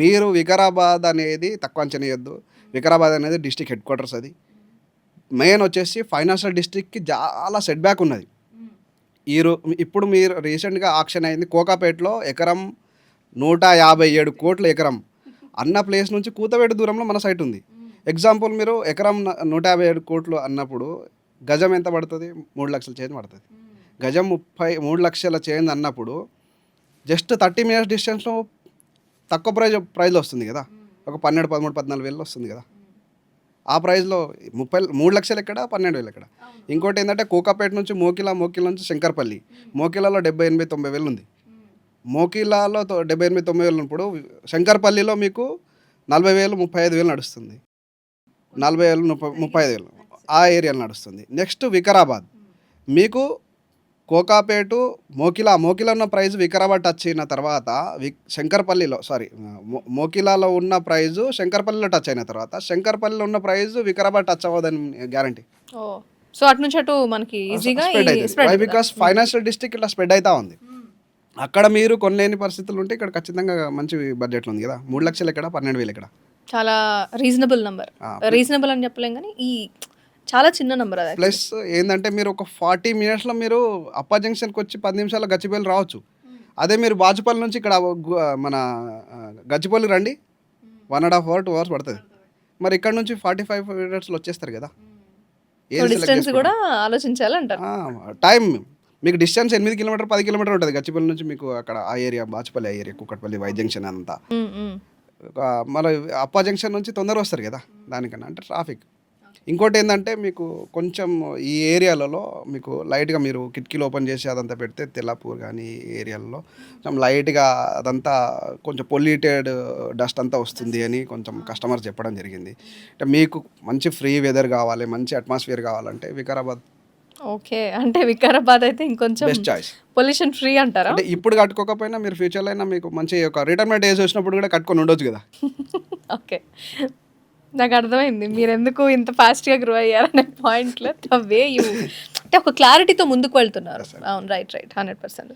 మీరు వికారాబాద్ అనేది తక్కువ అంచనా వేయొద్దు. వికారాబాద్ అనేది డిస్ట్రిక్ట్ హెడ్ క్వార్టర్స్. అది మెయిన్ వచ్చేసి ఫైనాన్షియల్ డిస్ట్రిక్ట్కి చాలా సెట్ బ్యాక్ ఉన్నది. ఇప్పుడు మీరు రీసెంట్గా ఆక్షన్ అయింది కోకాపేటలో ఎకరం 157 కోట్ల ఎకరం అన్న ప్లేస్ నుంచి కూతవేట దూరంలో మన సైట్ ఉంది. ఎగ్జాంపుల్ మీరు ఎకరం 157 కోట్లు అన్నప్పుడు గజం ఎంత పడుతుంది? 3 లక్షల చేంజ్ పడుతుంది. గజం 3 లక్షల చేంజ్ అన్నప్పుడు జస్ట్ 30 మినిట్స్ డిస్టెన్స్లో తక్కువ ప్రైజ్లో వస్తుంది కదా. ఒక 12, 13, 14 వేలు వస్తుంది కదా. ఆ ప్రైజ్లో 3 లక్షలు ఎక్కడ, 12,000 ఎక్కడ. ఇంకోటి ఏంటంటే కోకాపేట నుంచి మోకిలా నుంచి శంకర్పల్లి, మోకిలాలో 70-80-90 వేలు ఉంది. మోకిలాలో 70-80-90 వేలు ఉన్నప్పుడు శంకర్పల్లిలో మీకు 40,000 35,000 నడుస్తుంది. 40,000 35,000 ఆ ఏరియాలో నడుస్తుంది. నెక్స్ట్ వికారాబాద్ మీకు కోకాపేటు మోకిలా ఉన్న ప్రైజ్ వికారాబాద్ టచ్ అయిన తర్వాత మోకిలాలో ఉన్న ప్రైజు శంకర్పల్లిలో టచ్ అయిన తర్వాత శంకర్పల్లిలో ఉన్న ప్రైజు వికారాబాద్ టచ్ అవ్వదని గ్యారంటీ. సో అటు నుంచి అటు మనకి ఈజీగా స్ప్రెడ్ బికాస్ ఫైనాన్షియల్ డిస్ట్రిక్ట్ ఇట్లా స్ప్రెడ్ అవుతా ఉంది. అక్కడ మీరు కొనలేని పరిస్థితులు ఉంటే ఇక్కడ ఖచ్చితంగా మంచి బడ్జెట్లో ఉంది కదా. 3 లక్షలు ఎక్కడ, 12,000 ఎక్కడ. చాలా రీజనబుల్ నెంబర్. రీజనబుల్ అని చెప్పలేం కానీ ఈ చాలా చిన్న నెంబర్. అది ప్లస్ ఏంటంటే మీరు ఒక 40 మినిట్స్లో మీరు అప్పర్ జంక్షన్కి వచ్చి 10 నిమిషాల్లో గచ్చిపల్లి రావచ్చు. అదే మీరు బాచుపల్లి నుంచి ఇక్కడ మన గచ్చిపల్లి రండి 1.5 hours 2 hours పడుతుంది. మరి ఇక్కడ నుంచి 45 మినిట్స్లో వచ్చేస్తారు కదా. డిస్టెన్స్ కూడా ఆలోచించాలంటారు. టైం మీకు డిస్టెన్స్ 8 కిలోమీటర్ 10 కిలోమీటర్ ఉంటుంది గచ్చిపల్లి నుంచి మీకు అక్కడ ఆ ఏరియా బాచుపల్లి ఆ ఏరియా కుక్కట్పల్లి వై జంక్షన్ అంతా. మన అప్పర్ జంక్షన్ నుంచి తొందరగా వస్తారు కదా దానికన్నా అంటే ట్రాఫిక్. ఇంకోటి ఏంటంటే మీకు కొంచెం ఈ ఏరియాలలో మీకు లైట్గా మీరు కిటికీలు ఓపెన్ చేసి అదంతా పెడితే తెల్లాపూర్ కానీ ఈ ఏరియాలలో కొంచెం లైట్గా అదంతా కొంచెం పొల్యూటెడ్ డస్ట్ అంతా వస్తుంది అని కొంచెం కస్టమర్స్ చెప్పడం జరిగింది. అంటే మీకు మంచి ఫ్రీ వెదర్ కావాలి, మంచి అట్మాస్ఫియర్ కావాలంటే వికారాబాద్. ఓకే. అంటే వికారాబాద్ అయితే ఇంకొంచెం బెస్ట్ చాయిస్. పొల్యూషన్ ఫ్రీ అంటారా? అంటే ఇప్పుడు కట్టుకోకపోయినా మీరు ఫ్యూచర్లో అయినా మీకు మంచి ఒక రిటైర్మెంట్ ఏజ్ వచ్చినప్పుడు కూడా కట్టుకొని ఉండొచ్చు కదా. ఓకే, నాకు అర్థమైంది మీరు ఎందుకు ఇంత ఫాస్ట్గా గ్రో అయ్యారనే పాయింట్లో. వే యూ అంటే ఒక క్లారిటీతో ముందుకు వెళ్తున్నారు. అవును, రైట్ 100%.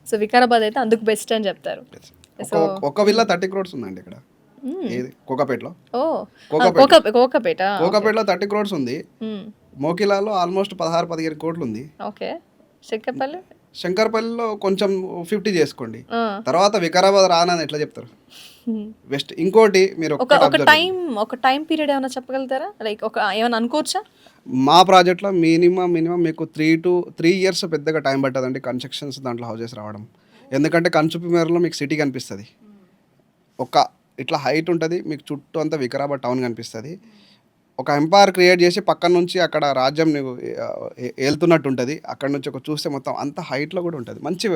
సో వికారాబాద్ అయితే అందుకు బెస్ట్ అని చెప్తారు. సో ఒక విల్లా 30 crores ఉందండి ఇక్కడ కోకాపేటలో. కోకాపేటలో 30 crores ఉంది. మోకిలాలో ఆల్మోస్ట్ 16-15 కోట్లు ఉంది. ఓకే. శంకర్పల్లిలో కొంచెం 50 చేసుకోండి. తర్వాత వికారాబాద్ రానని ఎట్లా చెప్తారు? బెస్ట్. ఇంకోటి మీరు ఒక టైం పీరియడ్ ఏమైనా చెప్పగలుగుతారా? లైక్ ఏమైనా అనుకోవచ్చా? మా ప్రాజెక్ట్లో మినిమం మీకు 3 years పెద్దగా టైం పట్టదండి కన్స్ట్రక్షన్స్ దాంట్లో హౌసెస్ రావడం. ఎందుకంటే కన్సుపిమేరలో మీకు సిటీ కనిపిస్తుంది, ఒక ఇట్లా హైట్ ఉంటుంది, మీకు చుట్టూ అంతా వికారాబాద్ టౌన్ కనిపిస్తుంది. ఒక ఎంపైర్ క్రియేట్ చేసి పక్కన నుంచి అక్కడ రాజ్యం నువ్వు ఏలుతున్నట్టు ఉంటుంది. అక్కడ నుంచి ఒక చూస్తే మొత్తం అంత హైట్లో కూడా ఉంటుంది. మంచి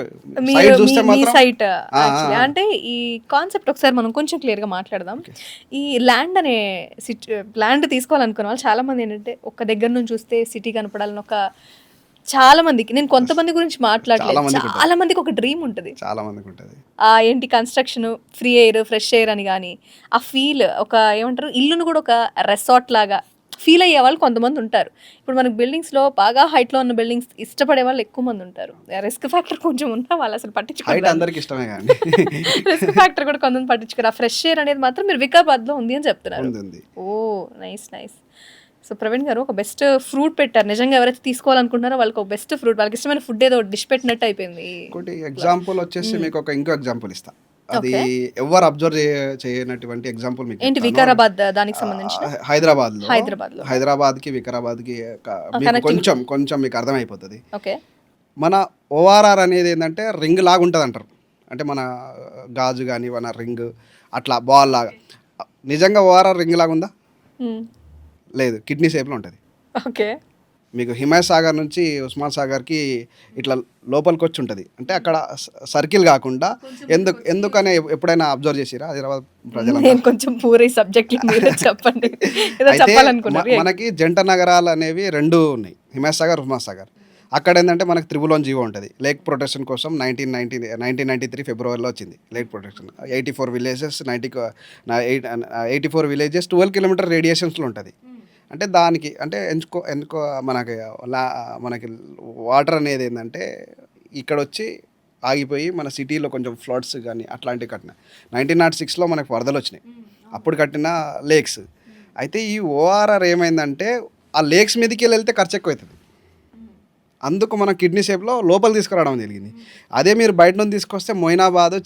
సైడ్ చూస్తే మీ మాత్రం సైట్ యాక్చువల్లీ అంటే ఈ కాన్సెప్ట్ ఒకసారి మనం కొంచెం క్లియర్గా మాట్లాడదాం. ఈ ల్యాండ్ అనే ల్యాండ్ తీసుకోవాలనుకున్న వాళ్ళు చాలా మంది ఏంటంటే ఒక దగ్గర నుంచి చూస్తే సిటీ కనపడాలని ఒక చాలా మందికి, నేను కొంతమంది గురించి మాట్లాడలేదు, చాలా మందికి ఒక డ్రీమ్ ఉంటుంది. చాలా మందికి ఉంటుంది. ఏంటి construction, free air, fresh air అని కానీ ఆ ఫీల్, ఒక ఏమంటారు ఇల్లును కూడా ఒక రెసార్ట్ లాగా ఫీల్ అయ్యే వాళ్ళు కొంతమంది ఉంటారు. ఇప్పుడు మనకి బిల్డింగ్స్లో బాగా హైట్లో ఉన్న బిల్డింగ్స్ ఇష్టపడే వాళ్ళు ఎక్కువ మంది ఉంటారు. రిస్క్ ఫ్యాక్టర్ కొంచెం ఉన్నా వాళ్ళు అసలు పట్టించుకోరు. అందరికి ఇష్టమే కానీ రిస్క్ ఫ్యాక్టర్ కూడా కొంతమంది పట్టించుకోరు. ఆ ఫ్రెష్ ఎయిర్ అనేది మాత్రం మీరు వికారాబాద్లో ఉంది అని చెప్తున్నారు. ఓ నైస్ నైస్. సో ప్రవీణ్ గారు ఒక బెస్ట్ ఫ్రూట్ పెట్టారు. నిజంగా ఎవరైతే తీసుకోవాలనుకుంటున్నారో వాళ్ళకి ఒక బెస్ట్ ఫ్రూట్, వాళ్ళకి ఇష్టమైన ఫుడ్ ఏదో డిష్ పెట్టినట్టు అయిపోయింది. ఇంకోటి ఎగ్జాంపుల్ వచ్చేసి మీకు ఇంకో ఎగ్జాంపుల్ ఇస్తా. అది ఎవరు అబ్జర్వ్ చేయనటువంటి ఎగ్జాంపుల్. మీకు ఏంటి వికారాబాద్ దానికి సంబంధించి? హైదరాబాద్కి వికారాబాద్కి కొంచెం మీకు అర్థమైపోతుంది. ఓకే. మన ఓఆర్ఆర్ అనేది ఏంటంటే రింగ్ లాగా ఉంటుంది అంటారు. అంటే మన గాజు కానీ మన రింగ్ అట్లా బాల్ లాగా. నిజంగా ఓఆర్ఆర్ రింగ్ లాగా ఉందా? లేదు, కిడ్నీ షేప్లో ఉంటుంది. ఓకే. మీకు హిమాయత్ సాగర్ నుంచి ఉస్మాన్ సాగర్కి ఇట్లా లోపలికి వచ్చి ఉంటుంది. అంటే అక్కడ సర్కిల్ కాకుండా ఎందుకనే ఎప్పుడైనా అబ్జర్వ్ చేసిరా హైదరాబాద్ ప్రజలు? కొంచెం పూరే సబ్జెక్ట్ చెప్పండి. మనకి జంట నగరాలు అనేవి 2 ఉన్నాయి, హిమాయత్ సాగర్, ఉస్మాన్ సాగర్. అక్కడ ఏంటంటే మనకి 3 జీవో ఉంటుంది. లేక్ ప్రొటెక్షన్ కోసం 1993 ఫిబ్రవరిలో వచ్చింది lake protection. 84 villages 84 villages 12 kilometre రేడియేషన్స్లో ఉంటుంది. అంటే దానికి అంటే ఎందుకో మనకి వాటర్ అనేది ఏంటంటే ఇక్కడ వచ్చి ఆగిపోయి మన సిటీలో కొంచెం ఫ్లడ్స్ కానీ అట్లాంటివి కట్టిన 1906లో మనకు వరదలు వచ్చినాయి. అప్పుడు కట్టిన లేక్స్. అయితే ఈ ఓఆర్ఆర్ ఏమైందంటే ఆ లేక్స్ మీదకి వెళ్తే ఖర్చు ఎక్కువ అవుతుంది. అందుకు మన కిడ్నీ షేప్లో లోపల తీసుకురావడం జరిగింది. అదే మీరు బయట నుంచి తీసుకొస్తే మొయినాబాదు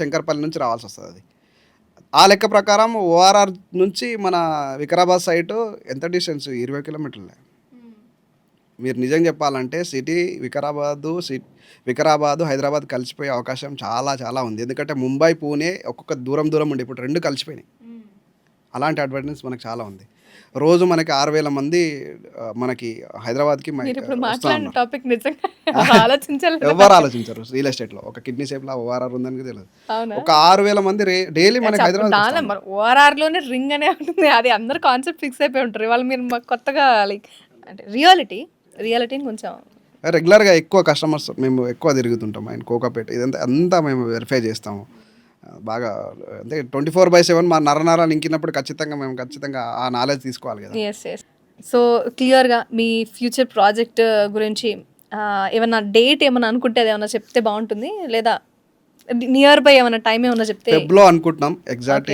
శంకర్పల్లి నుంచి రావాల్సి వస్తుంది. అది ఆ లెక్క ప్రకారం ఓఆర్ఆర్ నుంచి మన వికారాబాద్ సైటు ఎంత డిస్టెన్స్? 20 కిలోమీటర్లే. మీరు నిజం చెప్పాలంటే సిటీ వికారాబాదు హైదరాబాద్ కలిసిపోయే అవకాశం చాలా చాలా ఉంది. ఎందుకంటే ముంబై, పూణే ఒక్కొక్క దూరం ఉండి ఇప్పుడు 2 కలిసిపోయినాయి. అలాంటి అడ్వాంటేజ్ మనకు చాలా ఉంది. రోజు మనకి 6,000 మంది మనకి హైదరాబాద్కి ఎవరు ఆలోచించారు రియల్ ఎస్టేట్లో ఒక కిడ్నీ షేప్లో ఓఆర్ఆర్ ఉందని తెలియదు. ఒక 6,000 మంది డైలీ మనకి హైదరాబాద్ ఓఆర్ఆర్లోనే రింగ్ అనే ఉంటుంది. అది అందరు కాన్సెప్ట్ ఫిక్స్ అయిపోయి ఉంటారు. వాళ్ళు మీరు మాకు కొత్తగా లైక్ అంటే రియాలిటీని కొంచెం రెగ్యులర్గా ఎక్కువ కస్టమర్స్ మేము ఎక్కువ తిరుగుతుంటాం. ఆయన కోకాపేట ఇదంతా మేము వెరిఫై చేస్తాము బాగా. అంటే 24/7 మా నరనరాలు ఇంకినప్పుడు ఖచ్చితంగా ఆ నాలెడ్జ్ తీసుకోవాలి కదా. సో క్లియర్గా మీ ఫ్యూచర్ ప్రాజెక్ట్ గురించి ఏమన్నా డేట్ ఏమన్నా అనుకుంటే అది ఏమన్నా చెప్తే బాగుంటుంది, లేదా నియర్ బై ఏమన్నా టైం ఏమన్నా చెప్తే. ఫెబ్లో అనుకుంటున్నాం, ఎగ్జాక్ట్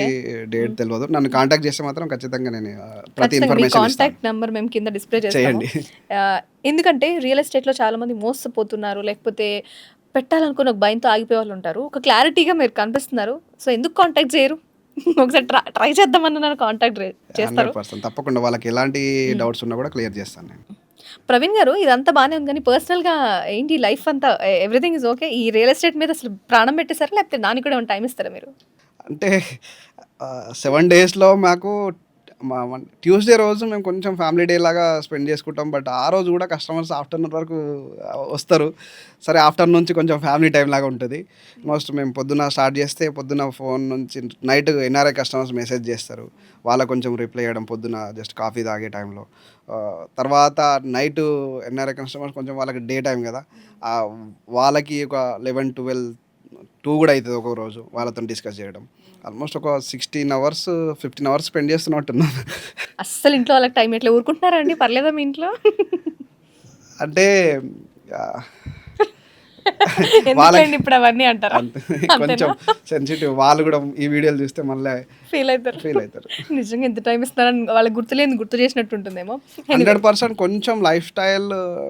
డేట్ తెలియదు. నన్ను కాంటాక్ట్ చేస్తే మాత్రం ఖచ్చితంగా నేను ప్రతి ఇన్ఫర్మేషన్ కాంటాక్ట్ నెంబర్ మేము కింద డిస్ప్లే చేయండి. ఎందుకంటే రియల్ ఎస్టేట్లో చాలా మంది మోసపోతున్నారు, లేకపోతే పెట్టాలనుకుని ఒక భయంతో ఆగిపోయే వాళ్ళు ఉంటారు. ఒక క్లారిటీగా మీరు కనిపిస్తున్నారు. సో ఎందుకు కాంటాక్ట్ చేయరు? ఒకసారి ట్రై చేద్దామని నన్ను కాంటాక్ట్ చేస్తారు. 100% తప్పకుండా. వాళ్ళకి ఎలాంటి డౌట్స్ ఉన్నా కూడా క్లియర్ చేస్తాను నేను. ప్రవీణ్ గారు ఇదంతా బాగానే ఉంది, కానీ పర్సనల్గా ఏంటి లైఫ్ అంతా ఎవ్రీథింగ్ ఇస్ ఓకే? ఈ రియల్ ఎస్టేట్ మీద అసలు ప్రాణం పెట్టేసారా, లేకపోతే దానికి కూడా ఏమైనా టైం ఇస్తారా మీరు? అంటే 7 డేస్లో మాకు ట్యూస్డే రోజు మేము కొంచెం ఫ్యామిలీ డే లాగా స్పెండ్ చేసుకుంటాం. బట్ ఆ రోజు కూడా కస్టమర్స్ ఆఫ్టర్నూన్ వరకు వస్తారు. సరే, ఆఫ్టర్నూన్ నుంచి కొంచెం ఫ్యామిలీ టైం లాగా ఉంటుంది. మోస్ట్ మేము పొద్దున్న స్టార్ట్ చేస్తే పొద్దున్న ఫోన్ నుంచి నైట్ ఎన్ఆర్ఐ కస్టమర్స్ మెసేజ్ చేస్తారు. వాళ్ళకు కొంచెం రిప్లై చేయడం పొద్దున్న జస్ట్ కాఫీ తాగే టైంలో. తర్వాత నైట్ ఎన్ఆర్ఐ కస్టమర్స్ కొంచెం వాళ్ళకి డే టైం కదా, వాళ్ళకి ఒక 11, 12, 2 కూడా అవుతుంది ఒక రోజు వాళ్ళతో డిస్కస్ చేయడం. ఆల్మోస్ట్ ఒక 16 hours 15 hours స్పెండ్ చేస్తున్నట్టున్నాను. అస్సలు ఇంట్లో వాళ్ళకి టైం ఎట్లా ఊరుకుంటున్నారా అండి? పర్లేదా మీ ఇంట్లో? అంటే వాళ్ళకి ఇప్పుడు అవన్నీ అంటారా? కొంచెం సెన్సిటివ్. వాళ్ళు కూడా ఈ వీడియోలు చూస్తే మళ్ళీ ఫీల్ అవుతారు. నిజంగా ఎంత టైం ఇస్తున్నారని వాళ్ళకి గుర్తు చేసినట్టు ఉంటుందేమో. 100% కొంచెం లైఫ్ స్టైల్.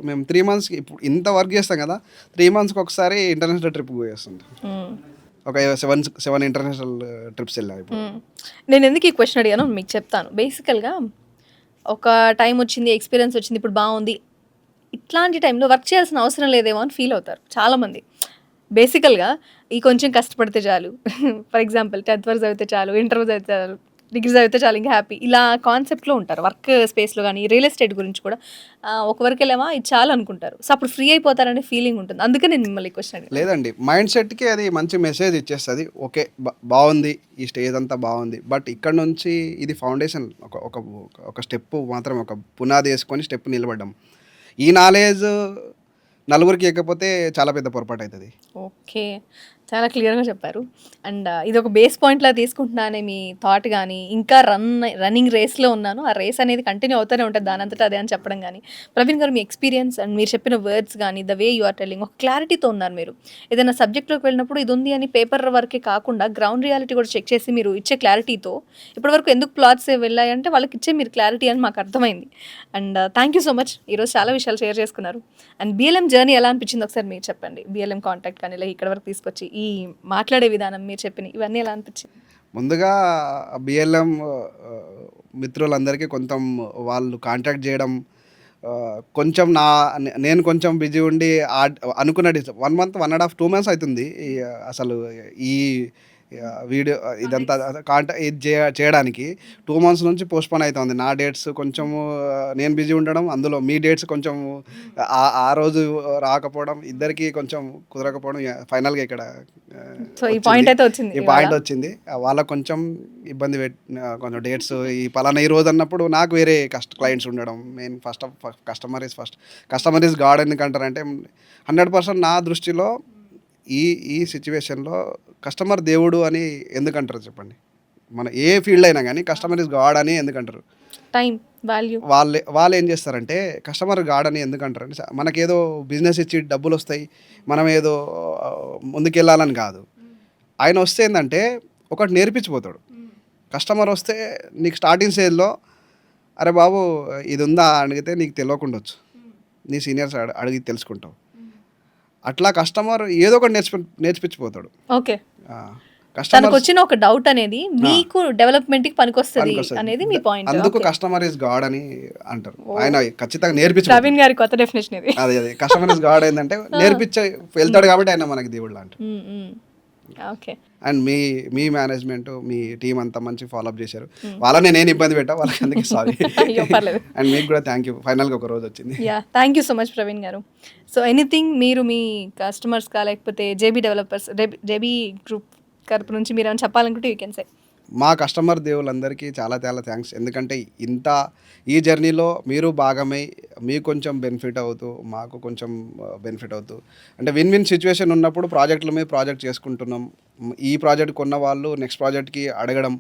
మేము 3 monthsకి ఇప్పుడు ఇంత వర్క్ చేస్తాం కదా, 3 monthsకి ఒకసారి ఇంటర్నేషనల్ ట్రిప్ పోయేస్తుంటాం. ఒక 7 ఇంటర్నేషనల్ ట్రిప్స్ వెళ్ళాం. ఇప్పుడు నేను ఎందుకు ఈ క్వశ్చన్ అడిగాను మీకు చెప్తాను. బేసికల్గా ఒక టైం వచ్చింది, ఎక్స్పీరియన్స్ వచ్చింది, ఇప్పుడు బాగుంది, ఇట్లాంటి టైంలో వర్క్ చేయాల్సిన అవసరం లేదేమో అని ఫీల్ అవుతారు చాలామంది. బేసికల్గా ఈ కొంచెం కష్టపడితే చాలు, ఫర్ ఎగ్జాంపుల్ 10th వరకు చదివితే చాలు, ఇంటర్ చదివితే చాలు, డిగ్రీ చదివితే చాలా ఇంకా హ్యాపీ ఇలా కాన్సెప్ట్లో ఉంటారు వర్క్ స్పేస్లో కానీ రియల్ ఎస్టేట్ గురించి కూడా ఒక వరకు వెళ్ళామా ఇది చాలు అనుకుంటారు. సో అప్పుడు ఫ్రీ అయిపోతారనే ఫీలింగ్ ఉంటుంది. అందుకే నేను మిమ్మల్ని క్వశ్చన్ అడిగాను. లేదండి, మైండ్ సెట్కి అది మంచి మెసేజ్ ఇచ్చేస్తుంది. ఓకే, బాగుంది, ఈ స్టేజ్ అంతా బాగుంది, బట్ ఇక్కడ నుంచి ఇది ఫౌండేషన్, ఒక ఒక ఒక స్టెప్ మాత్రం, ఒక పునాది వేసుకొని స్టెప్ నిలబడ్డాం. ఈ నాలెడ్జ్ నలుగురికి ఇవ్వకపోతే చాలా పెద్ద పొరపాటు అవుతుంది. ఓకే. చాలా క్లియర్‌గా చెప్పారు. అండ్ ఇది ఒక బేస్ పాయింట్‌లా తీసుకుంటున్నానే మీ థాట్ గానీ, ఇంకా రన్నింగ్ రేస్‌లో ఉన్నాను. ఆ రేస్ అనేది కంటిన్యూ అవుతూనే ఉంటది దానంతట అదే అని చెప్పడం గానీ, ప్రవీణ్ గారు మీ ఎక్స్‌పీరియన్స్ అండ్ మీరు చెప్పిన వర్డ్స్ గానీ, the way you are telling ఒక క్లారిటీతో ఉన్నారు మీరు. ఏదైనా సబ్జెక్ట్‌లోకి వెళ్ళినప్పుడు ఇది ఉంది అని పేపర్ వరకే కాకుండా గ్రౌండ్ రియాలిటీ కూడా చెక్ చేసి మీరు ఇచ్చే క్లారిటీతో ఇప్పటివరకు ఎందుకు ప్లాట్స్ వెళ్ళాయంటే వాళ్ళకి ఇచ్చే మీరు క్లారిటీ అని మాకు అర్థమైంది. And thank you so much. ఈరోజు చాలా విషయాలు షేర్ చేసుకున్నారు. అండ్ బీఎల్ఎం జర్నీ ఎలా అనిపించిందో ఒకసారి మీరు చెప్పండి. బీఎల్ఎం కాంటాక్ట్ కానీ ఇలా ఇక్కడ వరకు తీసుకొచ్చి ఈ మాట్లాడే విధానం మీరు చెప్పినవి ఇవన్నీ ఎలా అనిపించింది? ముందుగా బిఎల్ఎం మిత్రులందరికీ కొంచెం వాళ్ళు కాంటాక్ట్ చేయడం, కొంచెం నేను కొంచెం బిజీ ఉండి అనుకున్న 1 month 1.5 2 months అవుతుంది అసలు ఈ వీడియో ఇదంతా ఇది చేయడానికి 2 months నుంచి పోస్ట్పోన్ అవుతుంది. నా డేట్స్ కొంచెము నేను బిజీ ఉండడం, అందులో మీ డేట్స్ కొంచెం ఆ రోజు రాకపోవడం, ఇద్దరికి కొంచెం కుదరకపోవడం, ఫైనల్గా ఇక్కడ సో ఈ పాయింట్ అయితే వచ్చింది. ఈ పాయింట్ వచ్చింది. వాళ్ళకు కొంచెం ఇబ్బంది కొంచెం డేట్స్ ఈ పలానా ఈ రోజు అన్నప్పుడు నాకు వేరే క్లయింట్స్ ఉండడం, మెయిన్ కస్టమర్ ఈజ్ గాడ్ ఎందుకంటారంటే 100% నా దృష్టిలో ఈ సిచ్యువేషన్లో కస్టమర్ దేవుడు అని ఎందుకంటారు చెప్పండి? మన ఏ ఫీల్డ్ అయినా కానీ కస్టమర్ ఇస్ గాడ్ అని ఎందుకంటారు? టైం వాల్యూ వాళ్ళు ఏం చేస్తారంటే కస్టమర్ గాడ్ అని ఎందుకంటారు అంటే, మనకేదో బిజినెస్ ఇచ్చి డబ్బులు వస్తాయి, మనం ఏదో ముందుకెళ్ళాలని కాదు. ఆయన వస్తే ఏంటంటే ఒకటి నేర్పించిపోతాడు. కస్టమర్ వస్తే నీకు స్టార్టింగ్ స్టేజ్లో అరే బాబు ఇది ఉందా అడిగితే నీకు తెలియకుండా వచ్చు, నీ సీనియర్స్ అడిగి తెలుసుకుంటావు. అట్లా కస్టమర్ ఏదో ఒకటి నేర్పించిపోతాడు. ఓకే. తనకు వచ్చిన ఒక డౌట్ అనేది మీకు డెవలప్మెంట్ కి పనికొస్తుంది అనేది మీ పాయింట్. అందుకు కస్టమర్ ఇస్ గాడ్ అని అంటారు. ఆయన ఖచ్చితంగా నేర్పించారు. ప్రవీణ్ గారి కొత్త డెఫినేషన్ ఇది. అదే కస్టమర్ ఇస్ గాడ్ ఏంటంటే నేర్పించే వెళ్తాడు కాబట్టి ఆయన మనకి దేవుడు లాంటి. Okay. And me management, me team అంతా మంచి ఫాలోఅప్ చేశారు. వాళ్ళని నేను ఇబ్బంది పెట్టా, వాళ్ళకి అందుకే సారీ. అండ్ మీకు కూడా థ్యాంక్ యూ. ఫైనల్గా ఒక రోజు వచ్చింది. Yeah, thank you so much Praveen garu. So anything మీరు మీ కస్టమర్స్గా లేకపోతే జేబీ డెవలపర్స్ జేబీ గ్రూప్ తరపు నుంచి మీరు ఏమైనా చెప్పాలనుకుంటే యూ కెన్ సే. మా కస్టమర్ దేవులందరికీ చాలా చాలా థ్యాంక్స్. ఎందుకంటే ఈ జర్నీలో మీరు భాగమై మీకు కొంచెం బెనిఫిట్ అవుతూ మాకు కొంచెం బెనిఫిట్ అవుతూ, అంటే విన్ సిచ్యువేషన్ ఉన్నప్పుడు ప్రాజెక్టుల మీద ప్రాజెక్ట్ చేసుకుంటున్నాం. ఈ ప్రాజెక్ట్ కొన్న వాళ్ళు నెక్స్ట్ ప్రాజెక్ట్కి అడగడం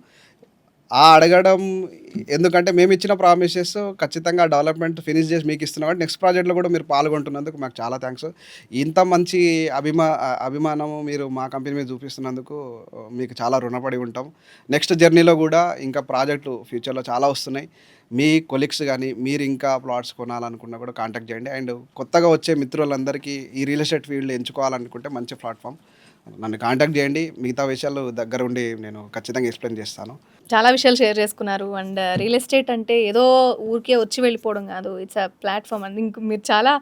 ఎందుకంటే మేము ఇచ్చిన ప్రామిసెస్ ఖచ్చితంగా డెవలప్మెంట్ ఫినిష్ చేసి మీకు ఇస్తున్నాం కాబట్టి నెక్స్ట్ ప్రాజెక్ట్లో కూడా మీరు పాల్గొంటున్నందుకు మాకు చాలా థ్యాంక్స్. ఇంత మంచి అభిమానము మీరు మా కంపెనీ మీద చూపిస్తున్నందుకు మీకు చాలా రుణపడి ఉంటాం. నెక్స్ట్ జర్నీలో కూడా ఇంకా ప్రాజెక్టులు ఫ్యూచర్లో చాలా వస్తున్నాయి. మీ కొలీగ్స్ కానీ మీరు ఇంకా ప్లాట్స్ కొనాలనుకున్నా కూడా కాంటాక్ట్ చేయండి. అండ్ కొత్తగా వచ్చే మిత్రులందరికీ ఈ రియల్ ఎస్టేట్ ఫీల్డ్ ఎంచుకోవాలనుకుంటే మంచి ప్లాట్ఫామ్, నన్ను కాంటాక్ట్ చేయండి. మిగతా విషయాలు దగ్గర ఉండి నేను ఖచ్చితంగా ఎక్స్ప్లెయిన్ చేస్తాను. చాలా విషయాలు షేర్ చేసుకున్నారు. అండ్ రియల్ ఎస్టేట్ అంటే ఏదో ఊరికే వచ్చి వెళ్ళిపోవడం కాదు, ఇట్స్ అ ప్లాట్ఫామ్. అండ్ మీరు